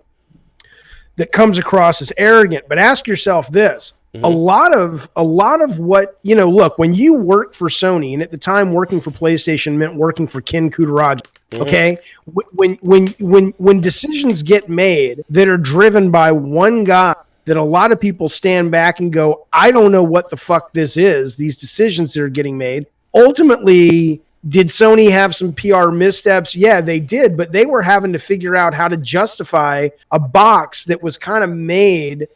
that comes across as arrogant, but ask yourself this. Mm-hmm. A lot of what, look, when you work for Sony, and at the time working for PlayStation meant working for Ken Kutaragi. Mm-hmm. Okay, when decisions get made that are driven by one guy, that a lot of people stand back and go, I don't know what the fuck this is. These decisions that are getting made. Ultimately, did Sony have some PR missteps? Yeah, they did, but they were having to figure out how to justify a box that was kind of made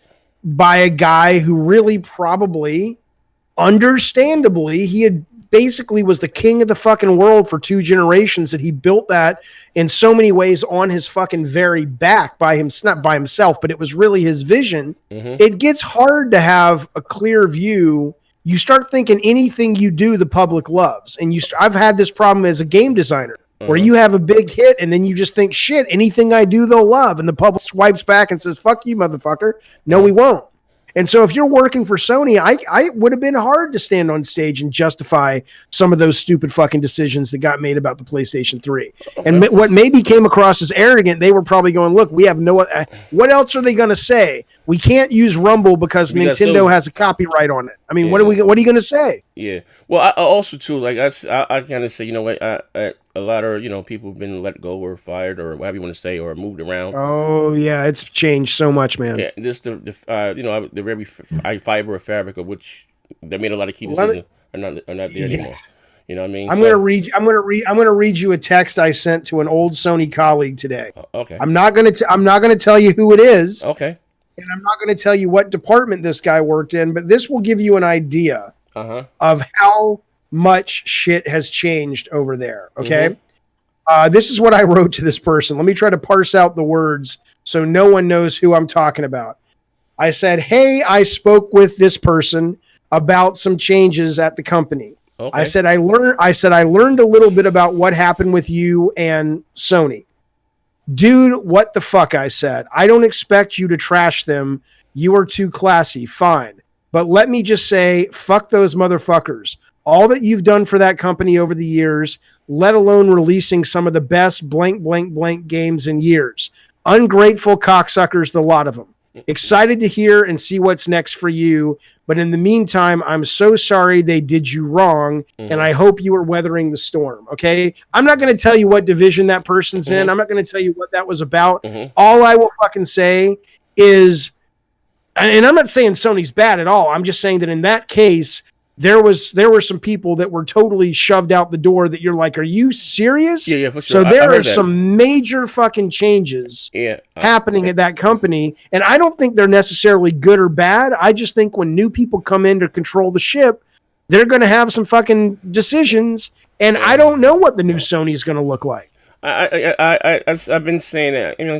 by a guy who really probably, understandably, he had basically was the king of the fucking world for 2 generations, that he built that in so many ways on his fucking very back by him, not by himself, but it was really his vision. Mm-hmm. It gets hard to have a clear view. You start thinking anything you do, the public loves. And I've had this problem as a game designer where you have a big hit and then you just think, shit, anything I do, they'll love. And the public swipes back and says, fuck you, motherfucker. No, we won't. And so if you're working for Sony, I would have been hard to stand on stage and justify some of those stupid fucking decisions that got made about the PlayStation 3. Okay. And what maybe came across as arrogant, they were probably going, look, we have no... what else are they going to say? We can't use Rumble because Nintendo has a copyright on it. I mean, what are you going to say? Yeah. Well, I also, too, like, I kind of say, you know what, a lot of, people have been let go or fired or whatever you want to say or moved around. Oh, yeah, it's changed so much, man. Yeah, just the very fiber or fabric of which they made a lot of key decisions are not there anymore. You know what I mean? I'm gonna read you a text I sent to an old Sony colleague today. Okay. I'm not gonna tell you who it is. Okay. and I'm not going to tell you what department this guy worked in, but this will give you an idea of how much shit has changed over there. Okay. This is what I wrote to this person. Let me try to parse out the words so no one knows who I'm talking about. I said, hey, I spoke with this person about some changes at the company. Okay. I said I learned a little bit about what happened with you and Sony. Dude, what the fuck, I said. I don't expect you to trash them. You are too classy. Fine. But let me just say, fuck those motherfuckers. All that you've done for that company over the years, let alone releasing some of the best blank, blank, blank games in years. Ungrateful cocksuckers, the lot of them. Excited to hear and see what's next for you. But in the meantime, I'm so sorry they did you wrong. And I hope you are weathering the storm. Okay. I'm not going to tell you what division that person's in. I'm not going to tell you what that was about. All I will fucking say is, and I'm not saying Sony's bad at all. I'm just saying that in that case, there were some people that were totally shoved out the door that you're like, are you serious? Yeah, for sure. So there are some major fucking changes happening at that company. And I don't think they're necessarily good or bad. I just think when new people come in to control the ship, they're going to have some fucking decisions. And I don't know what the new Sony is going to look like. I've been saying that, you know,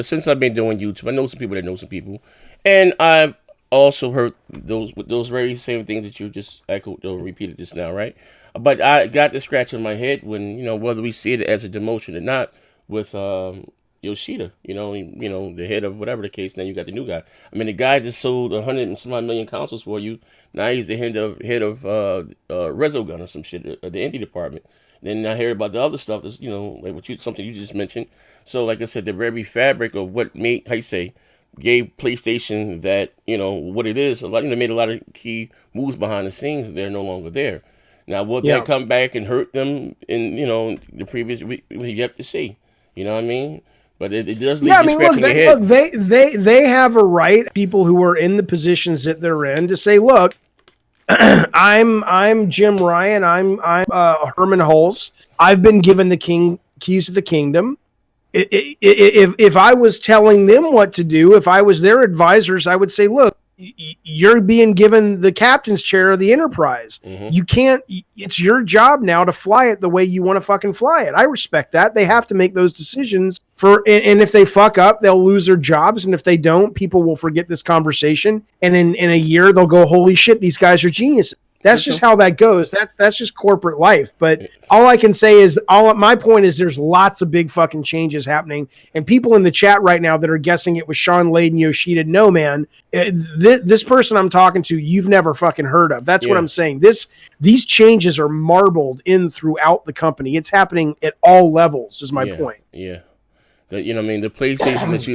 since I've been doing YouTube. I know some people that know some people. And I've also heard those very same things that you just echoed or repeated just now, right? But I got the scratch on my head when, you know, whether we see it as a demotion or not with Yoshida, you know, the head of whatever the case. Now you got the new guy. I mean, the guy just sold 100 and some odd million consoles for you. Now he's the head of Resogun or some shit, the indie department. Then I hear about the other stuff that's, you know, like something you just mentioned. So, like I said, the very fabric of what made, how you say, gave PlayStation that, you know, what it is. A lot, you know, made a lot of key moves behind the scenes. They're no longer there. Now, will that come back and hurt them in, you know, the previous week? You have to see. You know what I mean? But it does leave you scratching your head. Look, they have a right, people who are in the positions that they're in, to say, look, I'm Jim Ryan. I'm Herman Hulse. I've been given the keys to the kingdom. If I was telling them what to do, if I was their advisors, I would say, look, you're being given the captain's chair of the Enterprise. You can't, it's your job now to fly it the way you want to fucking fly it. I respect that. They have to make those decisions and if they fuck up, they'll lose their jobs. And if they don't, people will forget this conversation. And in a year, they'll go, holy shit, these guys are geniuses. That's just how that goes. That's just corporate life. But all I can say is, my point is, there's lots of big fucking changes happening, and people in the chat right now that are guessing it was Sean Layden Yoshida. No, man, this person I'm talking to, you've never fucking heard of. That's what I'm saying. These changes are marbled in throughout the company. It's happening at all levels. Is my point. Yeah, you know, what I mean, the PlayStation that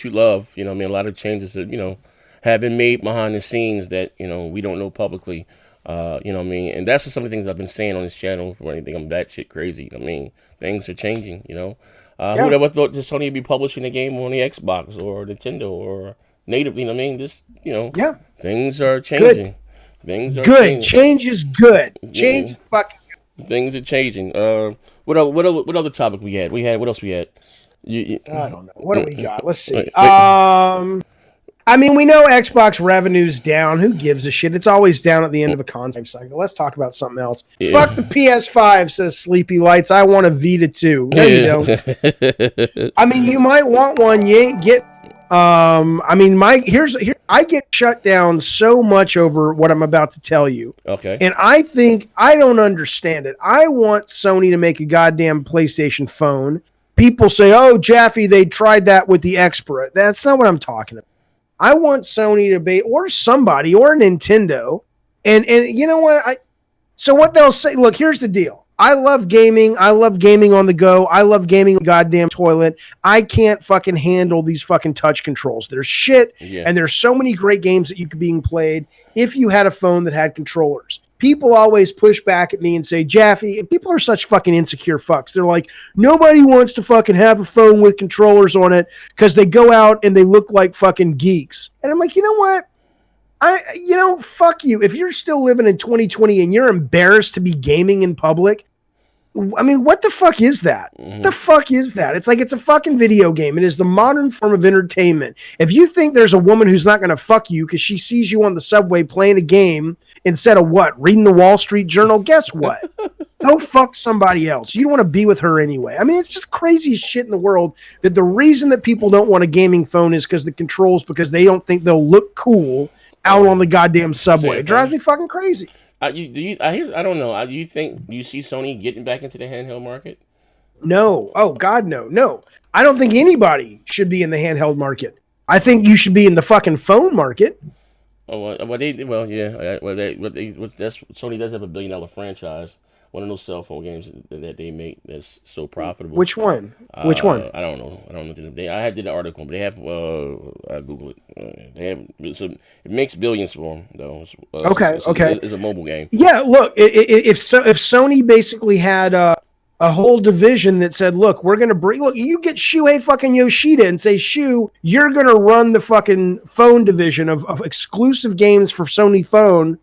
you love. You know, what I mean, a lot of changes that, you know, have been made behind the scenes that, you know, we don't know publicly. You know what I mean? And that's just some of the things I've been saying on this channel for anything. I'm that shit crazy. I mean, things are changing, you know? Who'd ever thought that Sony would be publishing a game on the Xbox or Nintendo or native, you know what I mean? Just, you know, things are changing. Good. Things are good. Changing. Change is good. Change is fucking good. Things are changing. What other topic we had? What else we had? I don't know. What do we got? Let's see. I mean, we know Xbox revenue's down. Who gives a shit? It's always down at the end of a console cycle. Let's talk about something else. Fuck the PS5, says Sleepy Lights. I want a Vita too. No, you don't. I mean, you might want one. You ain't get. I mean, I get shut down so much over what I'm about to tell you. Okay. And I think I don't understand it. I want Sony to make a goddamn PlayStation phone. People say, "Oh, Jaffe, they tried that with the Xperia." That's not what I'm talking about. I want Sony to be, or somebody, or Nintendo, and you know what? So what they'll say, look, here's the deal. I love gaming. I love gaming on the go. I love gaming on the goddamn toilet. I can't fucking handle these fucking touch controls. There's shit, and there's so many great games that you could be played if you had a phone that had controllers. People always push back at me and say, Jaffe, and people are such fucking insecure fucks. They're like, nobody wants to fucking have a phone with controllers on it because they go out and they look like fucking geeks. And I'm like, you know what? Fuck you. If you're still living in 2020 and you're embarrassed to be gaming in public, I mean, what the fuck is that? What the fuck is that? It's like it's a fucking video game. It is the modern form of entertainment. If you think there's a woman who's not going to fuck you because she sees you on the subway playing a game instead of what? Reading the Wall Street Journal? Guess what? Go fuck somebody else. You don't want to be with her anyway. I mean, it's just crazy as shit in the world that the reason that people don't want a gaming phone is because the controls, because they don't think they'll look cool out on the goddamn subway. It drives me fucking crazy. I don't know. Do you see Sony getting back into the handheld market? No. Oh God, no. No. I don't think anybody should be in the handheld market. I think you should be in the fucking phone market. Oh, that's Sony does have a $1 billion franchise. One of those cell phone games that they make that's so profitable. Which one? Which one? I don't know. I did the article, but they have. I Google it. They have. It makes billions for them though. Okay. It's a mobile game. Yeah. Look, if Sony basically had a whole division that said, "Look, we're going to bring. Look, you get Shuhei fucking Yoshida and say, Shu, you're going to run the fucking phone division of exclusive games for Sony phone."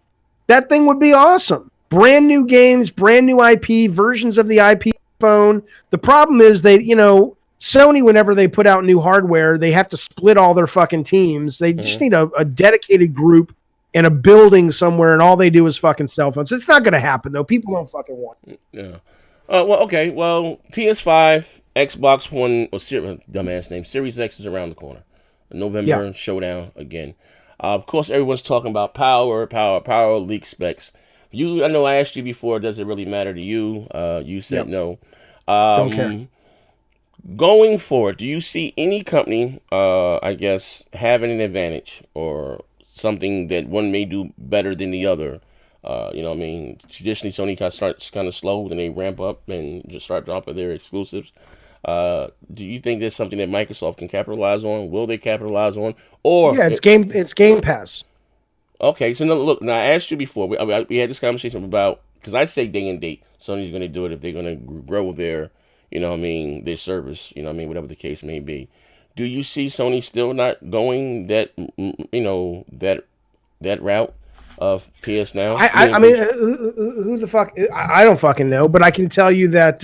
That thing would be awesome. Brand new games, brand new IP, versions of the IP phone. The problem is Sony, whenever they put out new hardware, they have to split all their fucking teams. They just need a dedicated group in a building somewhere, and all they do is fucking cell phones. It's not going to happen, though. People don't fucking want it. Yeah. Okay. Well, PS5, Xbox One, dumbass name, Series X is around the corner. November showdown again. Of course, everyone's talking about power, leak specs. I know I asked you before, does it really matter to you? You said no. Don't care. Going forward, do you see any company, having an advantage or something that one may do better than the other? Traditionally, Sony starts kind of slow, then they ramp up and just start dropping their exclusives. Do you think there's something that Microsoft can capitalize on? Will they capitalize on? Or it's Game Pass. Okay, so look. Now I asked you before. We had this conversation about, because I say day and date. Sony's going to do it if they're going to grow their, their service. Whatever the case may be. Do you see Sony still not going that route of PS Now? I mean, who the fuck? I don't fucking know, but I can tell you that.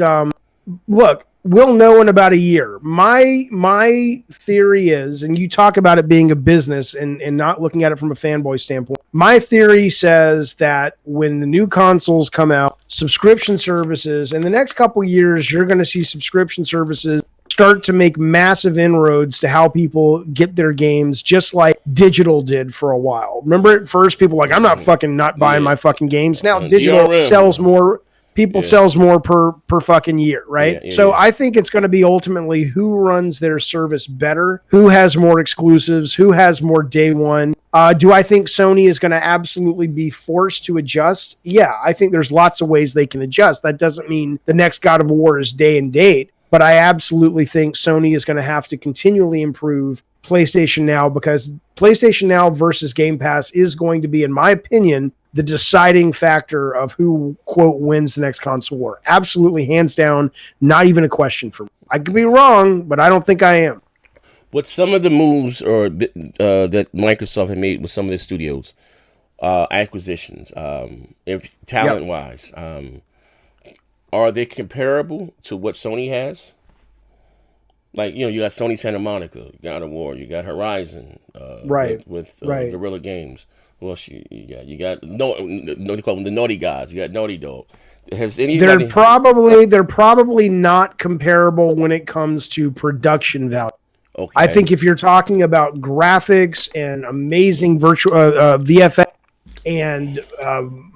Look, we'll know in about a year. My theory is, and you talk about it being a business and not looking at it from a fanboy standpoint. My theory says that when the new consoles come out, subscription services, in the next couple of years, you're going to see subscription services start to make massive inroads to how people get their games, just like digital did for a while. Remember at first, people were like, I'm not buying my fucking games. Now digital DRM sells more. Sells more per fucking year, right? So I think it's going to be ultimately who runs their service better, who has more exclusives, who has more day one. Do I think Sony is going to absolutely be forced to adjust? Yeah, I think there's lots of ways they can adjust. That doesn't mean the next God of War is day and date, but I absolutely think Sony is going to have to continually improve PlayStation Now, because PlayStation Now versus Game Pass is going to be, in my opinion, the deciding factor of who, quote, wins the next console war. Absolutely, hands down, not even a question for me. I could be wrong, but I don't think I am. With some of the moves that Microsoft had made with some of the studios, acquisitions, if talent-wise, are they comparable to what Sony has? Like, you got Sony Santa Monica, God of War, you got Horizon, with Guerrilla Games. Well, you got they call them the Naughty Guys. You got Naughty Dog. Has anybody? They're probably not comparable when it comes to production value. Okay. I think if you're talking about graphics and amazing virtual VFX and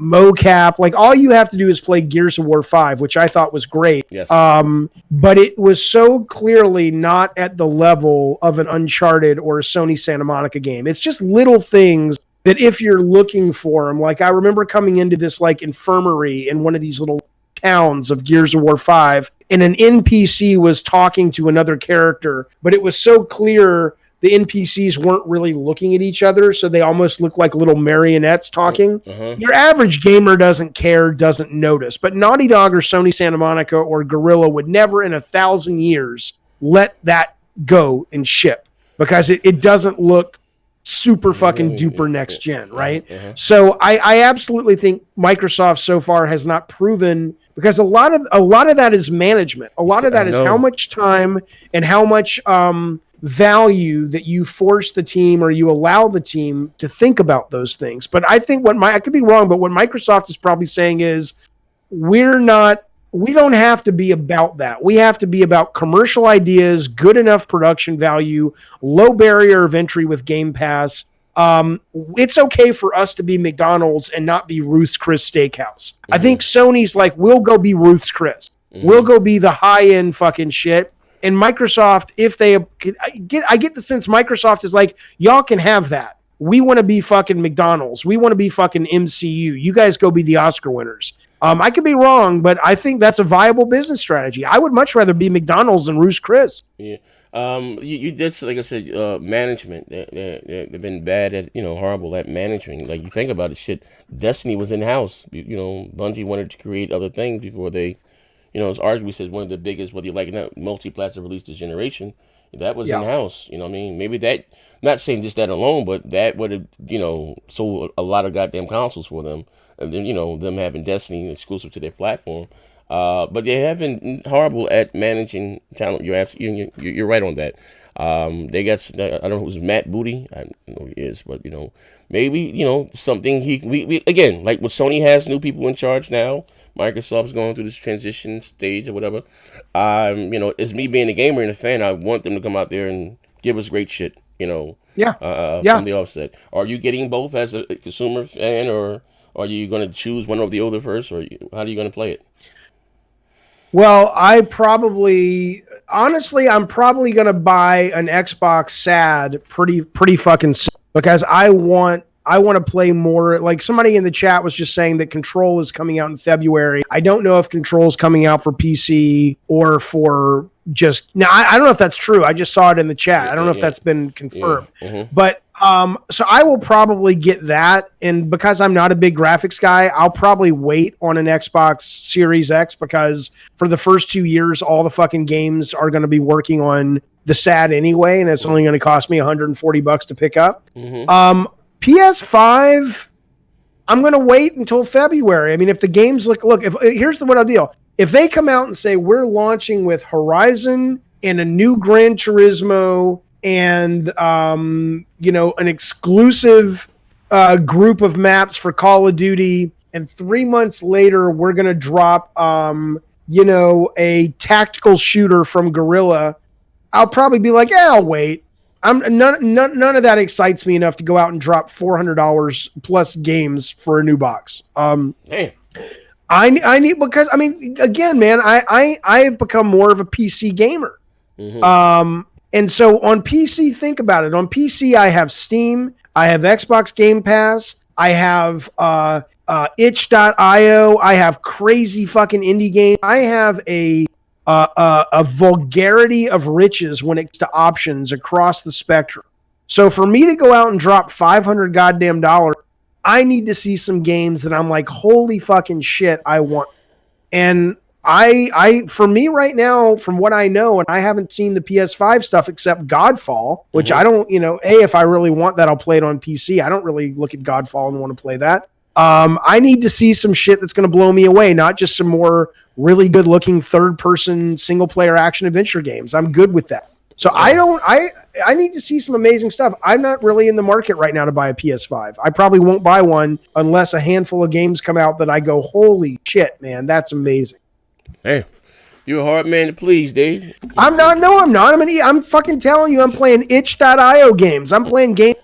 mocap, like all you have to do is play Gears of War 5, which I thought was great. Yes. But it was so clearly not at the level of an Uncharted or a Sony Santa Monica game. It's just little things that if you're looking for them, like I remember coming into this like infirmary in one of these little towns of Gears of War 5, and an NPC was talking to another character, but it was so clear the NPCs weren't really looking at each other, so they almost looked like little marionettes talking. Uh-huh. Your average gamer doesn't care, doesn't notice, but Naughty Dog or Sony Santa Monica or Guerrilla would never in 1,000 years let that go and ship, because it doesn't look super fucking duper next gen, right? So I absolutely think Microsoft so far has not proven because a lot of that is management. A lot of that is how much time and how much value that you force the team or you allow the team to think about those things. But I think I could be wrong, but what Microsoft is probably saying is we don't have to be about that. We have to be about commercial ideas, good enough production value, low barrier of entry with Game Pass. It's okay for us to be McDonald's and not be Ruth's Chris Steakhouse. I think Sony's like, we'll go be Ruth's Chris. We'll go be the high-end fucking shit. And Microsoft, I get the sense Microsoft is like, y'all can have that. We want to be fucking McDonald's. We want to be fucking MCU. You guys go be the Oscar winners. I could be wrong, but I think that's a viable business strategy. I would much rather be McDonald's than Ruth's Chris. Yeah. You did, like I said, management. They've been bad at, horrible at managing. Like, you think about it, shit. Destiny was in house. Bungie wanted to create other things before they, it's arguably said one of the biggest, whether you like it or not, multi-platform release this generation. That was in house. You know what I mean? Maybe that, not saying just that alone, but that would have, sold a lot of goddamn consoles for them. And then, them having Destiny exclusive to their platform. But they have been horrible at managing talent. You're right on that. They got, I don't know who's Matt Booty. I don't know who he is, but maybe something we again, like what Sony has new people in charge now. Microsoft's going through this transition stage or whatever. It's me being a gamer and a fan. I want them to come out there and give us great shit. From the offset. Are you getting both as a consumer fan, or are you going to choose one over the other first, or how are you going to play it? Well, I'm probably going to buy an Xbox SAD pretty fucking soon, because I want to play more. Like, somebody in the chat was just saying that Control is coming out in February. I don't know if Control is coming out for PC or for just now. I don't know if that's true. I just saw it in the chat. I don't know if that's been confirmed. But so I will probably get that, and because I'm not a big graphics guy, I'll probably wait on an Xbox Series X, because for the first 2 years, all the fucking games are going to be working on the SAD anyway, and it's only going to cost me $140 to pick up. PS5, I'm going to wait until February. I mean, if the games here's what I'll deal. If they come out and say we're launching with Horizon and a new Gran Turismo and an exclusive group of maps for Call of Duty, and 3 months later we're going to drop a tactical shooter from Guerrilla, I'll probably be like, I'll wait. None of that excites me enough to go out and drop $400 plus games for a new box. Hey. I need, because I mean, again, man, I have become more of a PC gamer. And so on PC, think about it. On PC, I have Steam, I have Xbox Game Pass, I have itch.io, I have crazy fucking indie games. I have a vulgarity of riches when it comes to options across the spectrum. So for me to go out and drop $500 goddamn dollars, I need to see some games that I'm like, holy fucking shit, I want. And for me right now, from what I know, and I haven't seen the PS5 stuff except Godfall, which I don't, if I really want that, I'll play it on PC. I don't really look at Godfall and want to play that. I need to see some shit that's going to blow me away, not just some more really good looking third person single player action adventure games. I'm good with that. So I need to see some amazing stuff. I'm not really in the market right now to buy a PS5. I probably won't buy one unless a handful of games come out that I go, holy shit, man, that's amazing. Hey, you're a hard man to please, Dave. I'm not. No, I'm not. I'm fucking telling you, I'm playing itch.io games. I'm playing games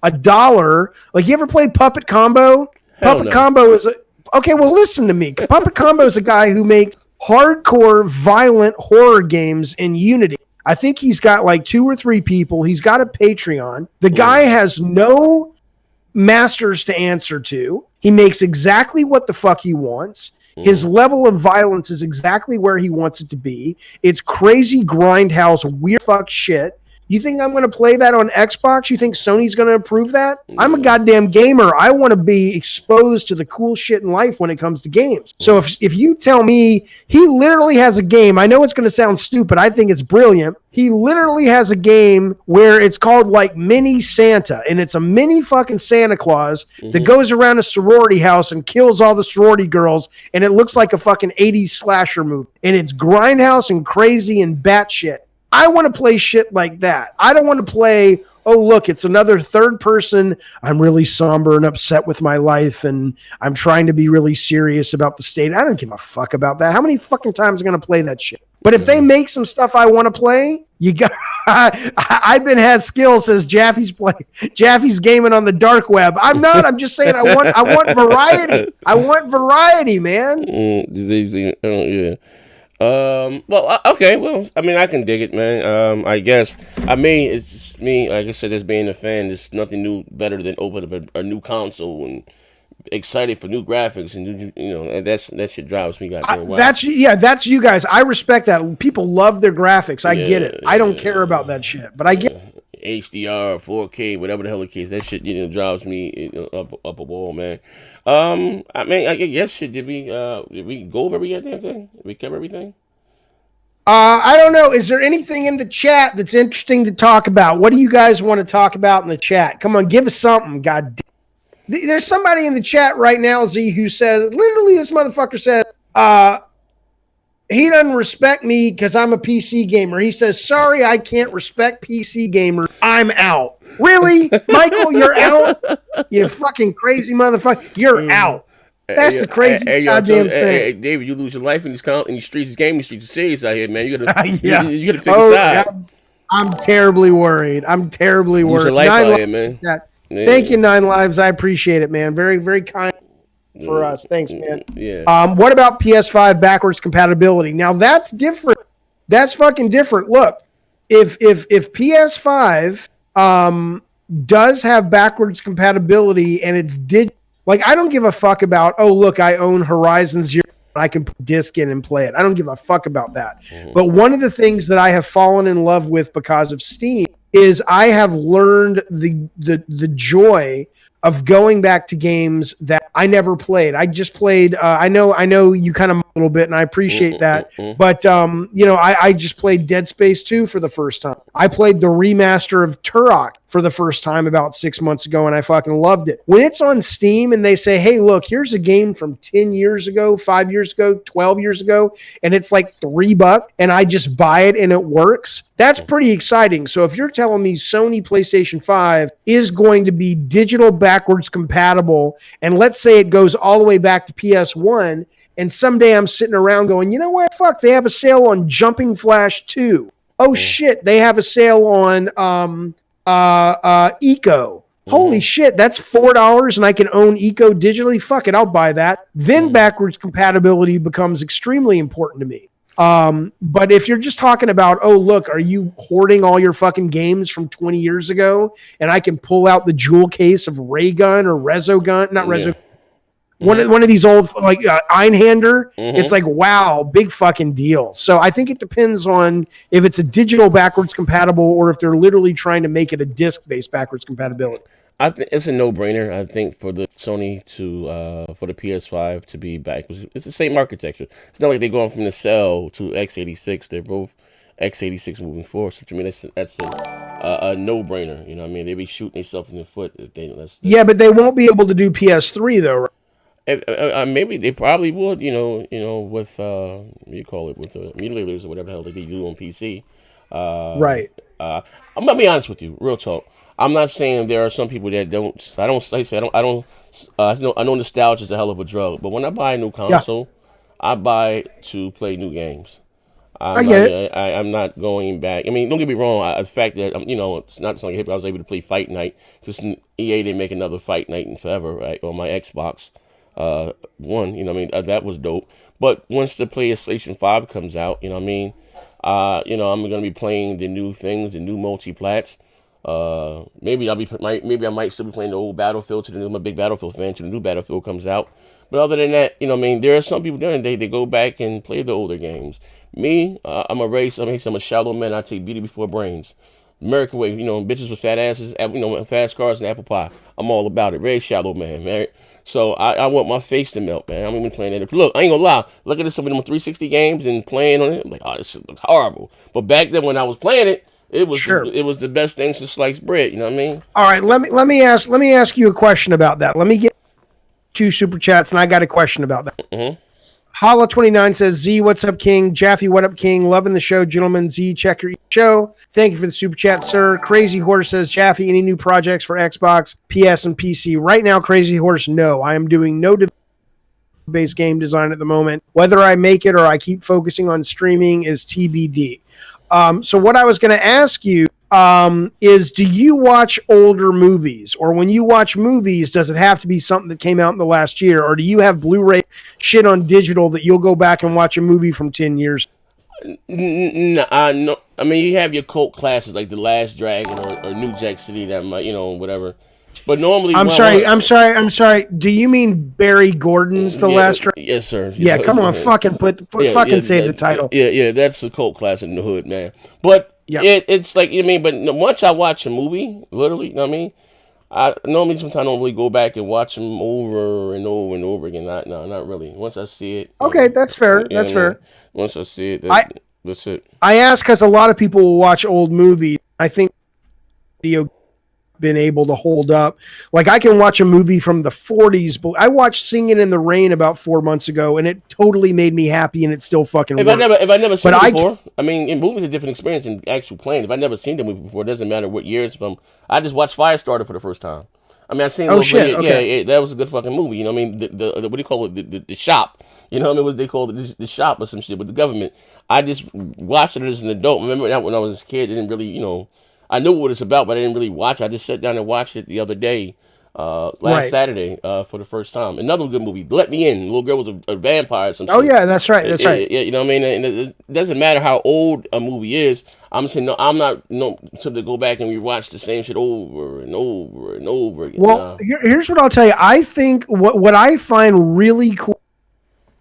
$1. Like, you ever played Puppet Combo? Puppet Combo is okay, well, listen to me. Puppet Combo is a guy who makes hardcore, violent horror games in Unity. I think he's got like 2 or 3 people. He's got a Patreon. The guy has no masters to answer to. He makes exactly what the fuck he wants. His level of violence is exactly where he wants it to be. It's crazy grindhouse, weird fuck shit. You think I'm going to play that on Xbox? You think Sony's going to approve that? I'm a Yeah. goddamn gamer. I want to be exposed to the cool shit in life when it comes to games. So if you tell me he literally has a game, I know it's going to sound stupid. I think it's brilliant. He literally has a game where it's called like Mini Santa, and it's a mini fucking Santa Claus that goes around a sorority house and kills all the sorority girls, and it looks like a fucking 80s slasher movie. And it's grindhouse and crazy and batshit. I want to play shit like that. I don't want to play, oh, look, it's another third person. I'm really somber and upset with my life, and I'm trying to be really serious about the state. I don't give a fuck about that. How many fucking times am I going to play that shit? But if they make some stuff I want to play, you got. I've been has skill, says Jaffe's gaming on the dark web. I'm not. I'm just saying I want variety. I want variety, man. Yeah. Well, okay. Well, I mean, I can dig it, man. I guess. I mean, it's just me. Like I said, as being a fan, there's nothing new, better than open up a new console and excited for new graphics and new, and that shit drives me goddamn wild. That's you guys. I respect that. People love their graphics. I get it. I don't care about that shit, but I get it. HDR, 4K, whatever the hell the case. That shit, drives me up a wall, man. I mean, I guess shit. Did we go over every goddamn thing? Did we cover everything? I don't know. Is there anything in the chat that's interesting to talk about? What do you guys want to talk about in the chat? Come on, give us something. God damn. There's somebody in the chat right now, Z, who says, literally this motherfucker says, he doesn't respect me because I'm a PC gamer. He says, sorry, I can't respect PC gamers. I'm out. Really? Michael, you're out? You fucking crazy motherfucker. You're out. That's the crazy goddamn thing. Hey, David, you lose your life in these streets. These gaming streets are serious out here, man. You gotta, you gotta pick a side. I'm terribly worried. Lose your life out here, man. Thank you, 9 Lives. I appreciate it, man. Very, very kind for us. Thanks, man. Yeah. What about PS5 backwards compatibility? Now that's different. That's fucking different. Look, if PS5 does have backwards compatibility and it's like, I don't give a fuck about, oh, look, I own Horizon Zero. I can put disc in and play it. I don't give a fuck about that. But one of the things that I have fallen in love with because of Steam is I have learned the joy of going back to games that I never played. I just played. I know you kind of a little bit, and I appreciate that. But I just played Dead Space 2 for the first time. I played the remaster of Turok for the first time about 6 months ago, and I fucking loved it. When it's on Steam and they say, hey, look, here's a game from 10 years ago, 5 years ago, 12 years ago, and it's like $3, and I just buy it and it works, that's pretty exciting. So if you're telling me Sony PlayStation 5 is going to be digital backwards compatible, and let's say it goes all the way back to PS1, and someday I'm sitting around going, you know what, fuck, they have a sale on Jumping Flash 2. Oh shit, they have a sale on Eco. Holy shit, that's $4 and I can own Eco digitally. Fuck it, I'll buy that. Then backwards compatibility becomes extremely important to me. But if you're just talking about, oh, look, are you hoarding all your fucking games from 20 years ago and I can pull out the jewel case of Ray Gun or Rezo Gun, not Rezo, one of these old, like Einhander, it's like, wow, big fucking deal. So I think it depends on if it's a digital backwards compatible or if they're literally trying to make it a disc-based backwards compatibility. I think it's a no-brainer. I think for the Sony to for the PS5 to be backwards, it's the same architecture. It's not like they're going from the Cell to x86. They're both x86 moving forward. So to me, that's a no-brainer. You know what I mean? They'd be shooting themselves in the foot if they. Yeah, but they won't be able to do PS3 though. Right? Maybe they probably would, with you call it with emulators or whatever the hell they do on PC. Right. I'm gonna be honest with you, real talk. I'm not saying there are some people that don't. I know nostalgia is a hell of a drug, but when I buy a new console, I buy to play new games. I get it. I'm not going back. I mean, don't get me wrong. The fact that it's not something I was able to play Fight Night because EA didn't make another Fight Night in forever, right? On my Xbox One, that was dope. But once the PlayStation 5 comes out, I'm gonna be playing the new things, the new multi-plats. Maybe I might still be playing the old Battlefield I'm a big Battlefield fan till the new Battlefield comes out. But other than that, there are some people doing they go back and play the older games. Me, I'm a shallow man. I take beauty before brains. American way, bitches with fat asses, fast cars and apple pie. I'm all about it. Very shallow man, man. So I want my face to melt, man. I'm even playing it. Look, I ain't gonna lie. Look at this, some of them 360 games and playing on it. I'm like, oh, this shit looks horrible. But back then when I was playing it, Sure. it was the best thing since sliced bread. You know what I mean? All right, let me ask you a question about that. Let me get two super chats, and I got a question about that. Mm-hmm. Hala29 says, Z, what's up, King? Jaffe, what up, King? Loving the show, gentlemen. Z, check your show. Thank you for the super chat, sir. Crazy Horse says, Jaffe, any new projects for Xbox, PS, and PC? Right now, Crazy Horse, no. I am doing no based game design at the moment. Whether I make it or I keep focusing on streaming is TBD. So what I was going to ask you is, do you watch older movies? Or when you watch movies, does it have to be something that came out in the last year? Or do you have Blu-ray shit on digital that you'll go back and watch a movie from 10 years? No, I mean, you have your cult classes like The Last Dragon or New Jack City that might, whatever. But normally, I'm sorry. Do you mean Barry Gordon's The Last Dragon? Yes, sir. Yeah, come on, fucking save the title. Yeah, that's a cult classic in the hood, man. But it's like, but once I watch a movie, literally, you know what I mean? I normally sometimes I don't really go back and watch them over and over and over again. Not really. Once I see it. Okay, that's fair. That's fair. Once I see it, that's it. I ask because a lot of people will watch old movies. I think video been able to hold up. Like, I can watch a movie from the 40s, but I watched Singing in the Rain about 4 months ago, and it totally made me happy, and it still fucking works. If I never seen it before, I mean, in movies, a different experience than actual playing. If I never seen the movie before, it doesn't matter what year it's from. I just watched Firestarter for the first time. I mean, I seen. Yeah, that was a good fucking movie. You know what I mean? The what do you call it? The shop. You know what I mean? What they call it? The shop or some shit with the government. I just watched it as an adult. Remember that when I was a kid, I didn't really, I knew what it's about, but I didn't really watch it. I just sat down and watched it the other day, last Saturday, for the first time. Another good movie, Let Me In. The little girl was a vampire or something. Oh, yeah, that's right. That's right. Yeah, you know what I mean? And it doesn't matter how old a movie is. I'm saying, no, I'm not, to go back and rewatch the same shit over and over and over again. Well, here's what I'll tell you. I think what I find really cool,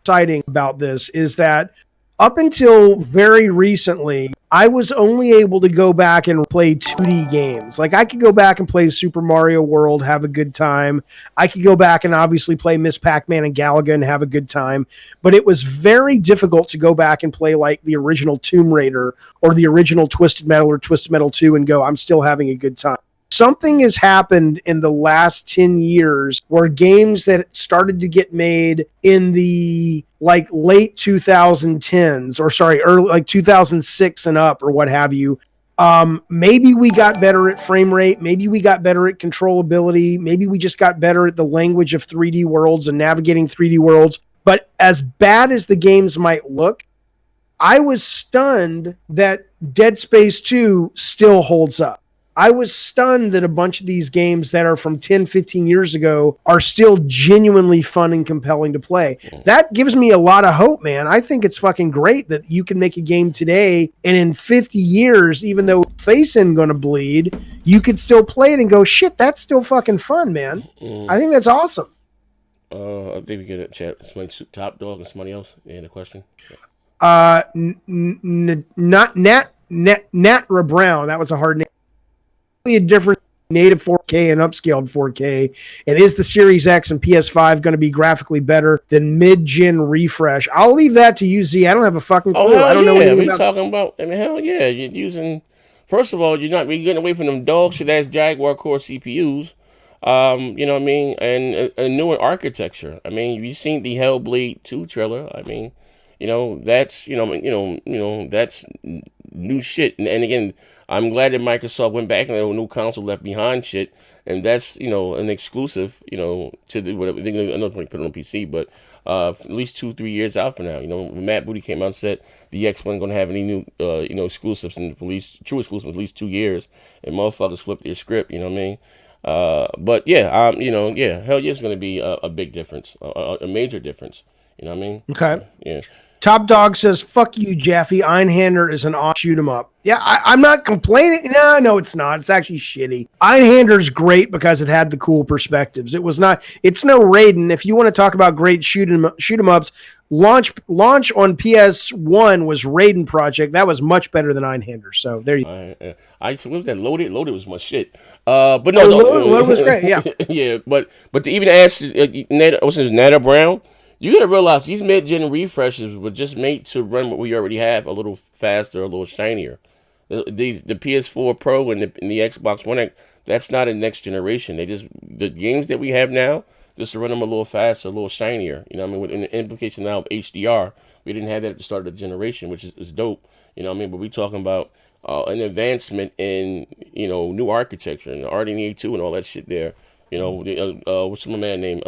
exciting about this is that up until very recently, I was only able to go back and play 2D games. Like, I could go back and play Super Mario World, have a good time. I could go back and obviously play Miss Pac-Man and Galaga and have a good time. But it was very difficult to go back and play like the original Tomb Raider or the original Twisted Metal or Twisted Metal 2 and go, I'm still having a good time. Something has happened in the last 10 years where games that started to get made in the like late 2010s or early like 2006 and up or what have you. Maybe we got better at frame rate. Maybe we got better at controllability. Maybe we just got better at the language of 3D worlds and navigating 3D worlds. But as bad as the games might look, I was stunned that Dead Space 2 still holds up. I was stunned that a bunch of these games that are from 10, 15 years ago are still genuinely fun and compelling to play. That gives me a lot of hope, man. I think it's fucking great that you can make a game today, and in 50 years, even though face isn't going to bleed, you could still play it and go, shit, that's still fucking fun, man. I think that's awesome. I think we get a chat. Somebody Top Dog and somebody else. Yeah, the question. Not Natra Brown. That was a hard name. A different native 4K and upscaled 4K, and is the Series X and PS5 going to be graphically better than mid-gen refresh? I'll leave that to you, Z. I don't have a fucking clue. I don't know anything about. Talking about. I mean, hell yeah, you're using. First of all, you're getting away from them dog shit ass Jaguar Core CPUs. You know what I mean, and a newer architecture. I mean, you've seen the Hellblade 2 trailer. I mean, that's that's new shit, and again. I'm glad that Microsoft went back and there was no console left behind shit, and that's an exclusive to the whatever they're gonna put it on PC, but at least 2-3 years out from now. Matt Booty came out and said the X wasn't gonna have any new exclusives and true exclusives at least 2 years, and motherfuckers flipped their script. You know what I mean? But yeah, hell yeah, it's gonna be a big difference, a major difference. You know what I mean? Okay. Yeah. Top Dog says, "Fuck you, Jaffe. Einhander is an off shoot 'em up." Yeah, I'm not complaining. No, it's not. It's actually shitty. Einhander's great because it had the cool perspectives. It was not. It's no Raiden. If you want to talk about great shoot 'em ups, launch on PS1 was Raiden Project. That was much better than Einhander. So there you go. I what was that? Loaded. Loaded was my shit. But no, Loaded was great. Yeah, yeah. But to even ask what's his Nana Brown. You gotta realize these mid-gen refreshes were just made to run what we already have a little faster, a little shinier. The PS4 Pro and the Xbox One X, that's not a next generation. The games that we have now, just to run them a little faster, a little shinier. You know what I mean? With the implication now of HDR, we didn't have that at the start of the generation, which is dope. You know what I mean? But we talking about an advancement in new architecture and RDNA 2 and all that shit there. You know, what's my man name?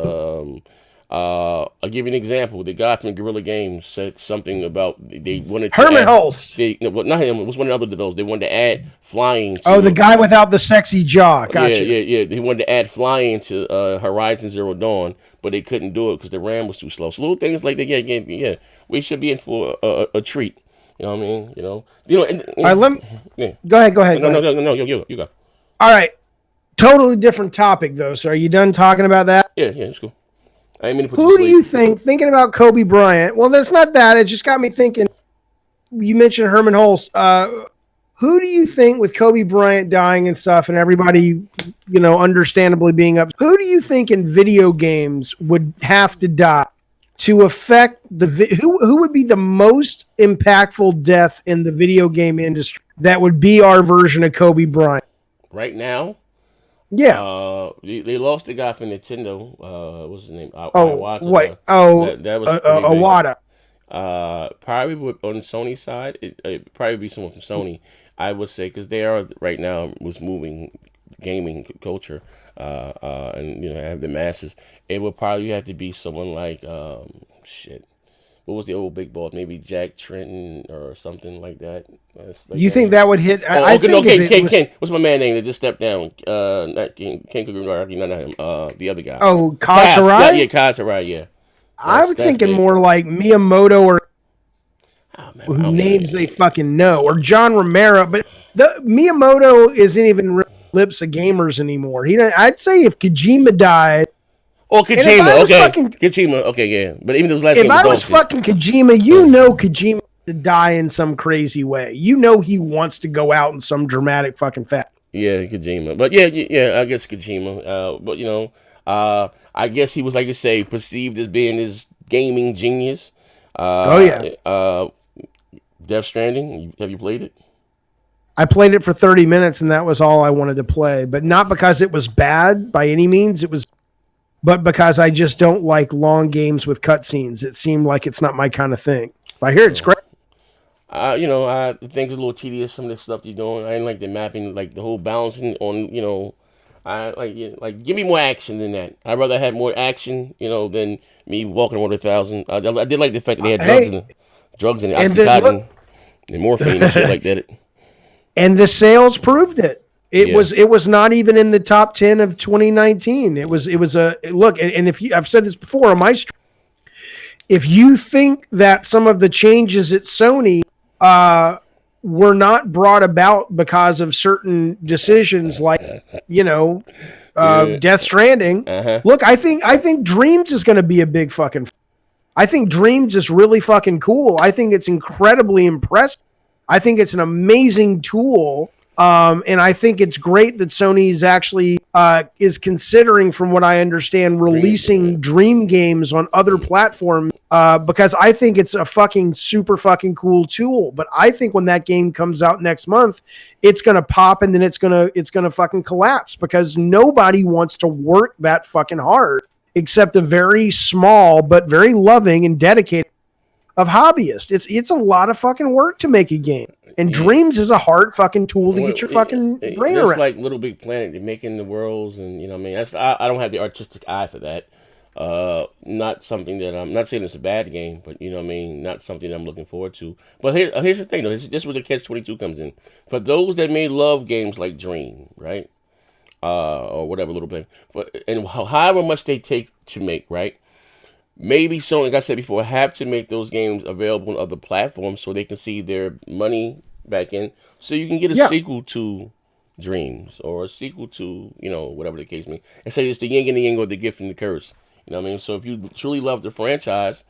I'll give you an example. The guy from Guerrilla Games said something about they wanted to Herman Holst. Not him. It was one of the other of those. They wanted to add flying. The guy without the sexy jaw. Gotcha. Yeah. They wanted to add flying to Horizon Zero Dawn, but they couldn't do it because the RAM was too slow. So little things like that. Yeah. We should be in for a treat. You know what I mean? All right, Go ahead. No. You go. All right. Totally different topic though. So are you done talking about that? Yeah. It's cool. Who do you think, thinking about Kobe Bryant, well, that's not that. It just got me thinking. You mentioned Herman Holst. Who do you think, with Kobe Bryant dying and stuff and everybody, understandably being up, who do you think in video games would have to die to affect who would be the most impactful death in the video game industry that would be our version of Kobe Bryant? Right now? Yeah. They lost the guy from Nintendo. What's his name? Iwata. That was Iwata. Probably on Sony's side, it'd probably be someone from Sony. I would say because they are right now was moving gaming culture, and have the masses. It would probably have to be someone like shit. What was the old big boss? Maybe Jack Trenton or something like that. You think that would hit? I think Ken. What's my man name that just stepped down? Not Ken Kugaraki, not him. The other guy. Oh, Kaz Hirai? Yeah, Kaz Hirai, yeah. I'm thinking more like Miyamoto or who names they fucking know, or John Romero. But Miyamoto isn't even lips of gamers anymore. I'd say if Kojima died. Oh, Kojima, okay. Kojima, okay, yeah. But even those last if I was fucking Kojima, Kojima to die in some crazy way. He wants to go out in some dramatic fucking fact. Yeah, Kojima. But yeah, I guess Kojima. But I guess he was, like you say, perceived as being this gaming genius. Death Stranding, have you played it? I played it for 30 minutes and that was all I wanted to play. But not because it was bad by any means. But because I just don't like long games with cutscenes. It seemed like it's not my kind of thing. But I hear it's great. I think it's a little tedious, some of the stuff you're doing. I didn't like the mapping, like the whole balancing on, I like give me more action than that. I'd rather have more action, than me walking around 1,000. I did like the fact that they had drugs and Oxycontin and morphine and shit like that. And the sales proved it. It was not even in the top 10 of 2019. It was a look. And I've said this before on my stream, if you think that some of the changes at Sony were not brought about because of certain decisions like, Death Stranding, look, I think Dreams is going to be a big fucking. I think Dreams is really fucking cool. I think it's incredibly impressive. I think it's an amazing tool. And I think it's great that Sony's actually is considering, from what I understand, releasing Dream games on other platforms because I think it's a fucking super fucking cool tool. But I think when that game comes out next month, it's gonna pop and then it's gonna fucking collapse because nobody wants to work that fucking hard except a very small but very loving and dedicated of hobbyists. It's a lot of fucking work to make a game. And Dreams is a hard fucking tool to get your fucking brain around. It's like Little Big Planet, they're making the worlds, and I don't have the artistic eye for that. Not something that I'm not saying it's a bad game, but not something I'm looking forward to. But here's the thing, though. This is where the catch-22 comes in. For those that may love games like Dream, right, or whatever, Little Big, and however much they take to make, right. maybe Sony, like I said before, have to make those games available on other platforms so they can see their money back in, so you can get a Yeah. sequel to Dreams or a sequel to whatever the case may be, and say it's the yin and the yang or the gift and the curse. You know what I mean? So if you truly love the franchise,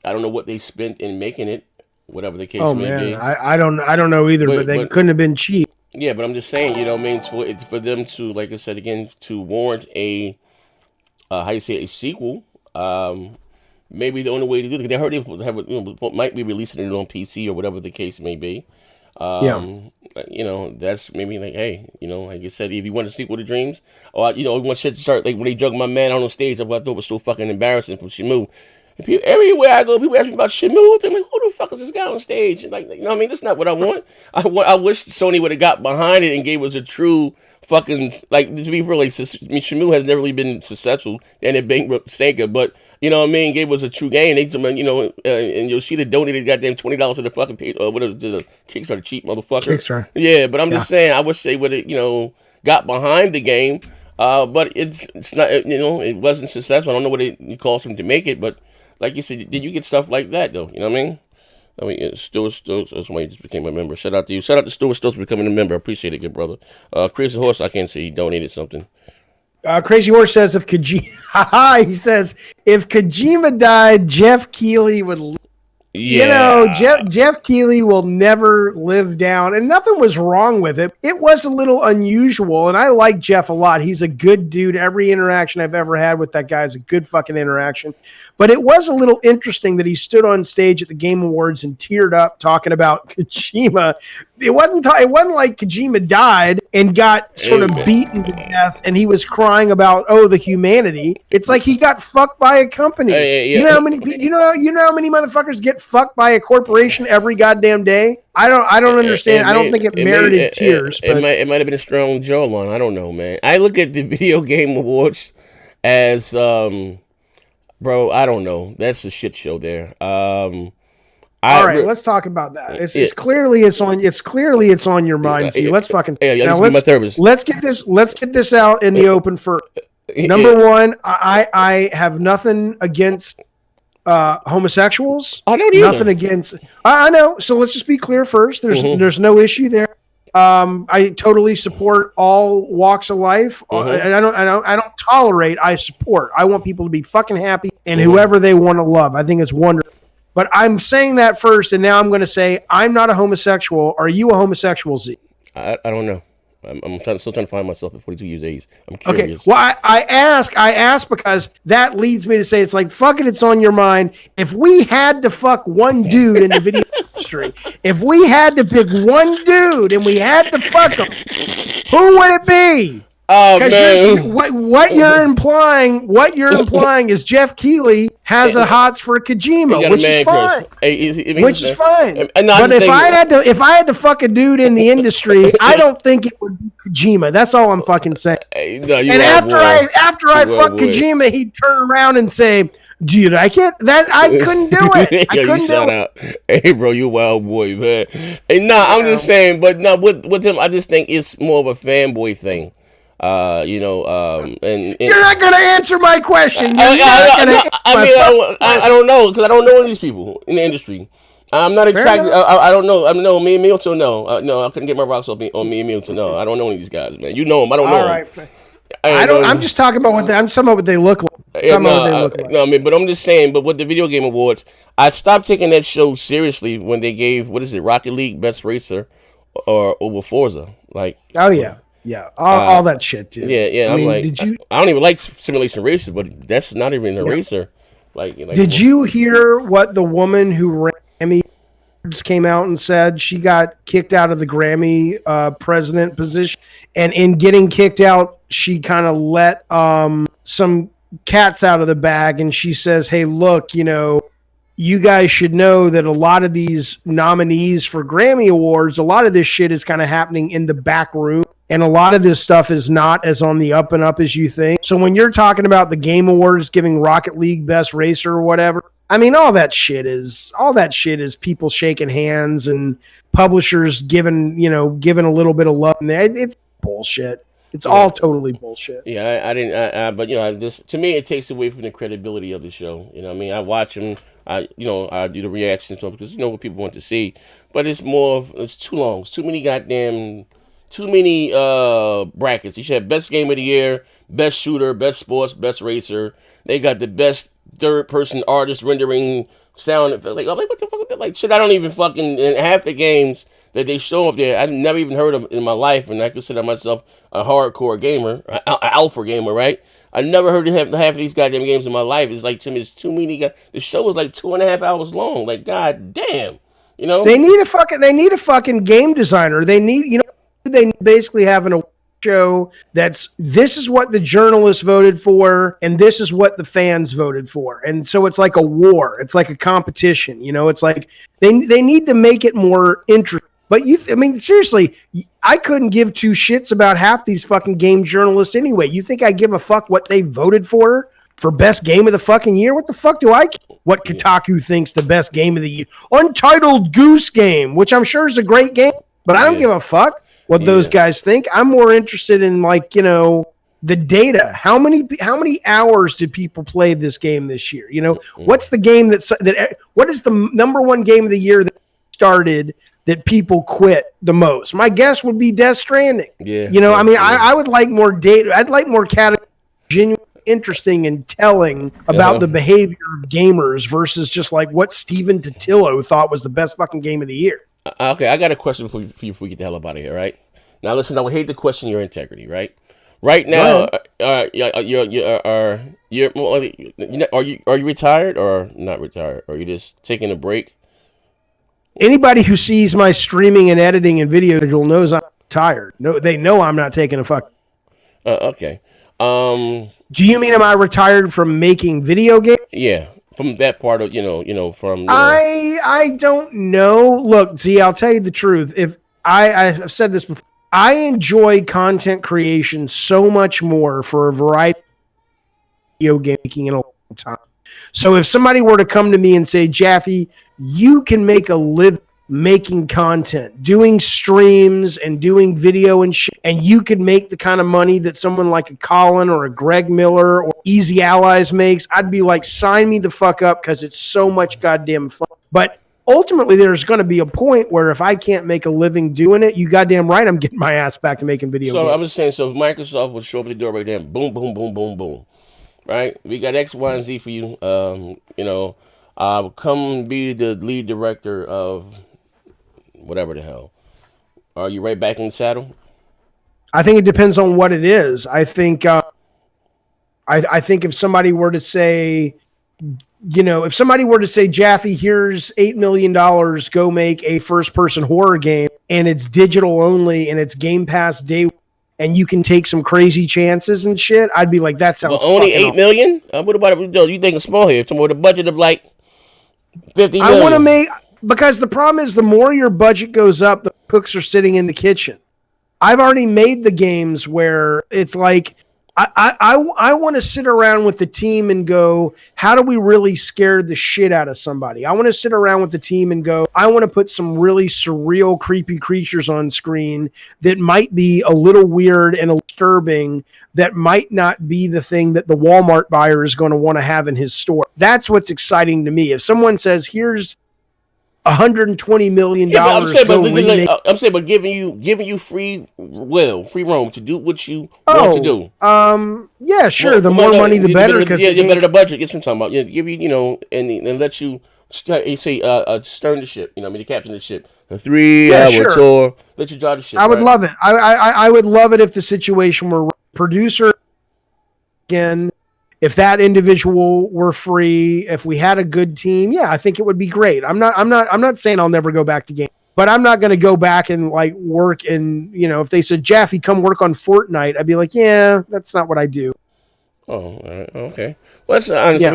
I don't know what they spent in making it, whatever the case Oh may man, be. I don't know either, but they But couldn't have been cheap. yeah, but I'm just saying, what I mean, for them to, like I said again, to warrant a how you say, a sequel. Maybe the only way to do it, they heard they have might be releasing it on PC or whatever the case may be. Yeah. That's maybe like, hey, like you said, if you want a sequel to Dreams, or you want shit to start, like when they drug my man out on stage, I thought was so fucking embarrassing from Shamu. And people, everywhere I go, people ask me about Shamu. I'm like, who the fuck is this guy on stage? And like, what I mean? That's not what I want. I wish Sony would have got behind it and gave us a true fucking, like, to be real, like, Shamu has never really been successful, and it bankrupt Sega, but you know what I mean, gave us a true game. They, and Yoshida donated goddamn $20 to the fucking page, what is it, the Kickstarter, cheap motherfucker. Kickstarter. Yeah, but I'm just saying, I wish they would have, got behind the game. But it's not, it wasn't successful. I don't know what it cost them to make it, but like you said, did you get stuff like that though? You know what I mean? Stuart Stokes, somebody just became a member. Shout out to you. Shout out to Stuart Stokes for becoming a member. I appreciate it, good brother. Crazy Horse, I can't say he donated something. Crazy Horse says if Kojima, he says if Kojima died, Jeff Keighley would. Yeah. Jeff Keighley will never live down, and nothing was wrong with it. It was a little unusual, and I like Jeff a lot. He's a good dude. Every interaction I've ever had with that guy is a good fucking interaction. But it was a little interesting that he stood on stage at the Game Awards and teared up talking about Kojima. It wasn't like Kojima died and got sort of beaten to death, and he was crying about the humanity. It's like he got fucked by a company. You know how many motherfuckers get fucked by a corporation every goddamn day? I don't understand. I don't think it merited tears. It might have been a strong jawline. I don't know, man. I look at the video game awards as bro, I don't know. That's a shit show there. All right, let's talk about that. It's clearly on your mind. See, let's fucking now let's get this out in the open for number one. I have nothing against homosexuals. I don't either. Nothing against. I know. So let's just be clear first. There's no issue there. I totally support all walks of life, and I don't tolerate. I support. I want people to be fucking happy and whoever they want to love. I think it's wonderful. But I'm saying that first, and now I'm going to say I'm not a homosexual. Are you a homosexual, Z? I don't know. I'm still trying to find myself at 42 years age. I'm curious. Okay. Well, I ask because that leads me to say it's like, fuck it, it's on your mind. If we had to fuck one dude in the video industry, if we had to pick one dude and we had to fuck him, who would it be? Oh man! What you're implying is Jeff Keighley has a hots for Kojima, which is fine. Which is fine. But if I had to fuck a dude in the industry, I don't think it would be Kojima. That's all I'm fucking saying. And after I fuck Kojima, he'd turn around and say, "Do you like it?" That I couldn't do it. I couldn't do it. Hey, bro, you wild boy, man. Hey, I'm just saying. But with him, I just think it's more of a fanboy thing. And you're not gonna answer my question. I don't know because I don't know any of these people in the industry. I'm not attracted. I don't know. I know me and Milton. No, no, I couldn't get my rocks on me and Milton. No, I don't know any of these guys, man. You know them. I don't know. All right. I'm just talking about what they look like. But I'm just saying. But with the video game awards, I stopped taking that show seriously when they gave Rocket League Best Racer or over Forza. Like, oh yeah. Yeah, all that shit, dude. Yeah. I'm like, I don't even like simulation races, but that's not even a racer. Like, did you hear what the woman who ran Grammy came out and said? She got kicked out of the Grammy president position, and in getting kicked out, she kind of let some cats out of the bag, and she says, "Hey, look, you guys should know that a lot of these nominees for Grammy Awards, a lot of this shit is kind of happening in the back room. And a lot of this stuff is not as on the up and up as you think. So when you're talking about the Game Awards giving Rocket League Best Racer or whatever, I mean, all that shit is people shaking hands and publishers giving a little bit of love in there. It's bullshit. It's all totally bullshit. Yeah, I didn't. But this to me, it takes away from the credibility of the show. You know, what I mean, I watch them. I do the reactions to them because you know what people want to see. But it's more of it's too long. It's too many brackets. You should have best game of the year, best shooter, best sports, best racer. They got the best third person artist rendering sound effect. Like, I'm like, what the fuck? Like, shit, I don't even fucking in half the games that they show up there. I've never even heard of in my life, and I consider myself a hardcore gamer, an alpha gamer, right? I never heard of half of these goddamn games in my life. It's like to me, it's too many. The show was like 2.5 hours long. Like, god damn, you know. They need a fucking game designer. They need they basically have an show this is what the journalists voted for and this is what the fans voted for, and so it's like a war, it's like a competition, it's like they need to make it more interesting. But I mean, seriously, I couldn't give two shits about half these fucking game journalists anyway. You think I give a fuck what they voted for best game of the fucking year? What the fuck do I care what Kotaku thinks the best game of the year? Untitled Goose Game, which I'm sure is a great game, but I don't give a fuck what those guys think. I'm more interested in the data. How many hours did people play this game this year? What's the game what is the number one game of the year that started that people quit the most? My guess would be Death Stranding. I would like more data. I'd like more genuine, interesting, and telling about the behavior of gamers versus just like what Steven Totillo thought was the best fucking game of the year. Okay, I got a question for you before we get the hell up out of here, right? Now, listen, I would hate to question your integrity, right? Right now, are you retired or not retired? Or are you just taking a break? Anybody who sees my streaming and editing and video schedule knows I'm retired. No, they know I'm not taking a fuck. Okay. Do you mean am I retired from making video games? Yeah. From that part of from I don't know. Look, Z, I'll tell you the truth. If I've said this before, I enjoy content creation so much more for a variety of video game making in a long time. So if somebody were to come to me and say, Jaffe, you can make a living making content, doing streams and doing video and shit, and you could make the kind of money that someone like a Colin or a Greg Miller or Easy Allies makes, I'd be like, sign me the fuck up because it's so much goddamn fun. But ultimately, there's going to be a point where if I can't make a living doing it, you goddamn right, I'm getting my ass back to making video games. So I'm just saying, so if Microsoft would show up at the door right there, boom, boom, boom, boom, boom, right? We got X, Y, and Z for you. Come be the lead director of whatever the hell. Are you right back in the saddle? I think it depends on what it is. I think I think if somebody were to say, Jaffe, here's $8 million, go make a first-person horror game, and it's digital only, and it's Game Pass day, and you can take some crazy chances and shit, I'd be like, that sounds only $8 million? What about you thinking small here? With a budget of like $50 million. I want to make... Because the problem is the more your budget goes up, the cooks are sitting in the kitchen. I've already made the games where it's like, I want to sit around with the team and go, how do we really scare the shit out of somebody? I want to sit around with the team and go, I want to put some really surreal, creepy creatures on screen that might be a little weird and disturbing, that might not be the thing that the Walmart buyer is going to want to have in his store. That's what's exciting to me. If someone says, here's $120 million. Yeah, I'm saying, but giving you free roam to do what you want to do. Yeah, sure. The more money, the better. Because the better the budget. Guess what I'm talking about. Give you, and let you say stern the ship. The captain of the ship. A 3-hour tour. Let you drive the ship. I would love it. I would love it if the situation were producer again. If that individual were free, if we had a good team, yeah, I think it would be great. I'm not saying I'll never go back to games, but I'm not going to go back and like work. And if they said, Jaffe, come work on Fortnite, I'd be like, yeah, that's not what I do. Oh, all right, okay. Well, that's honest. Yeah.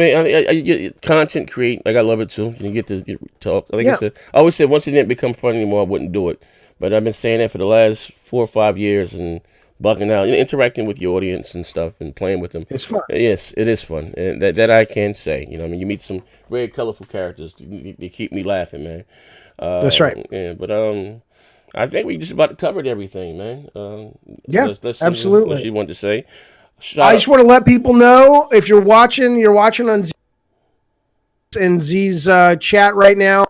I get content create. Like I love it too. You get to talk. Like I said, I always said once it didn't become fun anymore, I wouldn't do it. But I've been saying that for the last 4 or 5 years and bugging out, interacting with your audience and stuff, and playing with them. It's fun. Yes, it is fun, and that I can say. You meet some very colorful characters. They keep me laughing, man. That's right. Yeah, but I think we just about covered everything, man. Yeah, Let's see what absolutely. she wanted to say. I Shout just out. want to let people know if you're watching on Z's chat right now,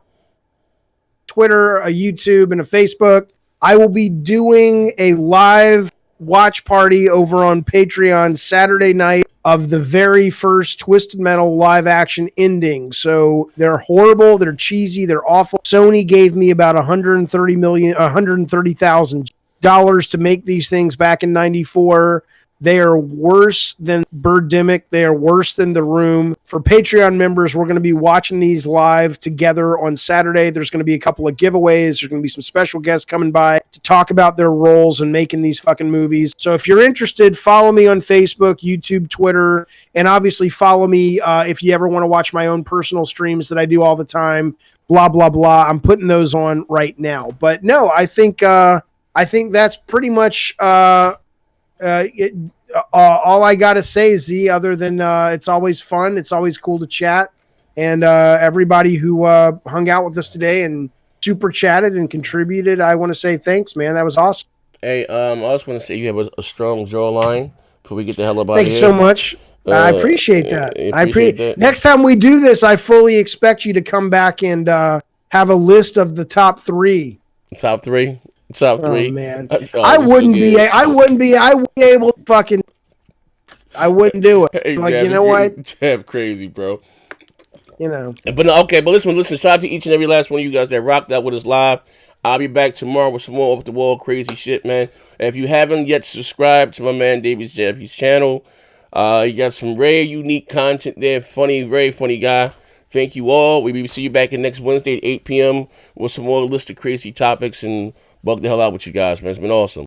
Twitter, a YouTube, and a Facebook. I will be doing a live watch party over on Patreon Saturday night of the very first Twisted Metal live action ending. So they're horrible, they're cheesy, they're awful. Sony gave me about $130,000 to make these things back in '94. They are worse than Birdemic. They are worse than The Room. For Patreon members, we're going to be watching these live together on Saturday. There's going to be a couple of giveaways. There's going to be some special guests coming by to talk about their roles in making these fucking movies. So if you're interested, follow me on Facebook, YouTube, Twitter, and obviously follow me if you ever want to watch my own personal streams that I do all the time. Blah, blah, blah. I'm putting those on right now. But no, I think that's pretty much all I got to say, Z, other than it's always fun. It's always cool to chat. And everybody who hung out with us today and super chatted and contributed, I want to say thanks, man. That was awesome. Hey, I also want to say you have a strong jawline before we get the hell up out of Thank you here. so much. I appreciate that. I appreciate that. Next time we do this, I fully expect you to come back and have a list of the top three. Top three. Top three. Oh man, Oh, I this wouldn't is be. good. I wouldn't be able to fucking. I wouldn't do it. Hey, Like, Jeff, you know what? Jeff, crazy, bro. You know. But no, okay, but listen. Shout out to each and every last one of you guys that rocked out with us live. I'll be back tomorrow with some more off the wall crazy shit, man. And if you haven't yet subscribed to my man David Jaffe's channel, he got some rare, unique content there. Funny, very funny guy. Thank you all. We will see you back in next Wednesday at 8 p.m. with some more list of crazy topics and bug the hell out with you guys, man. It's been awesome.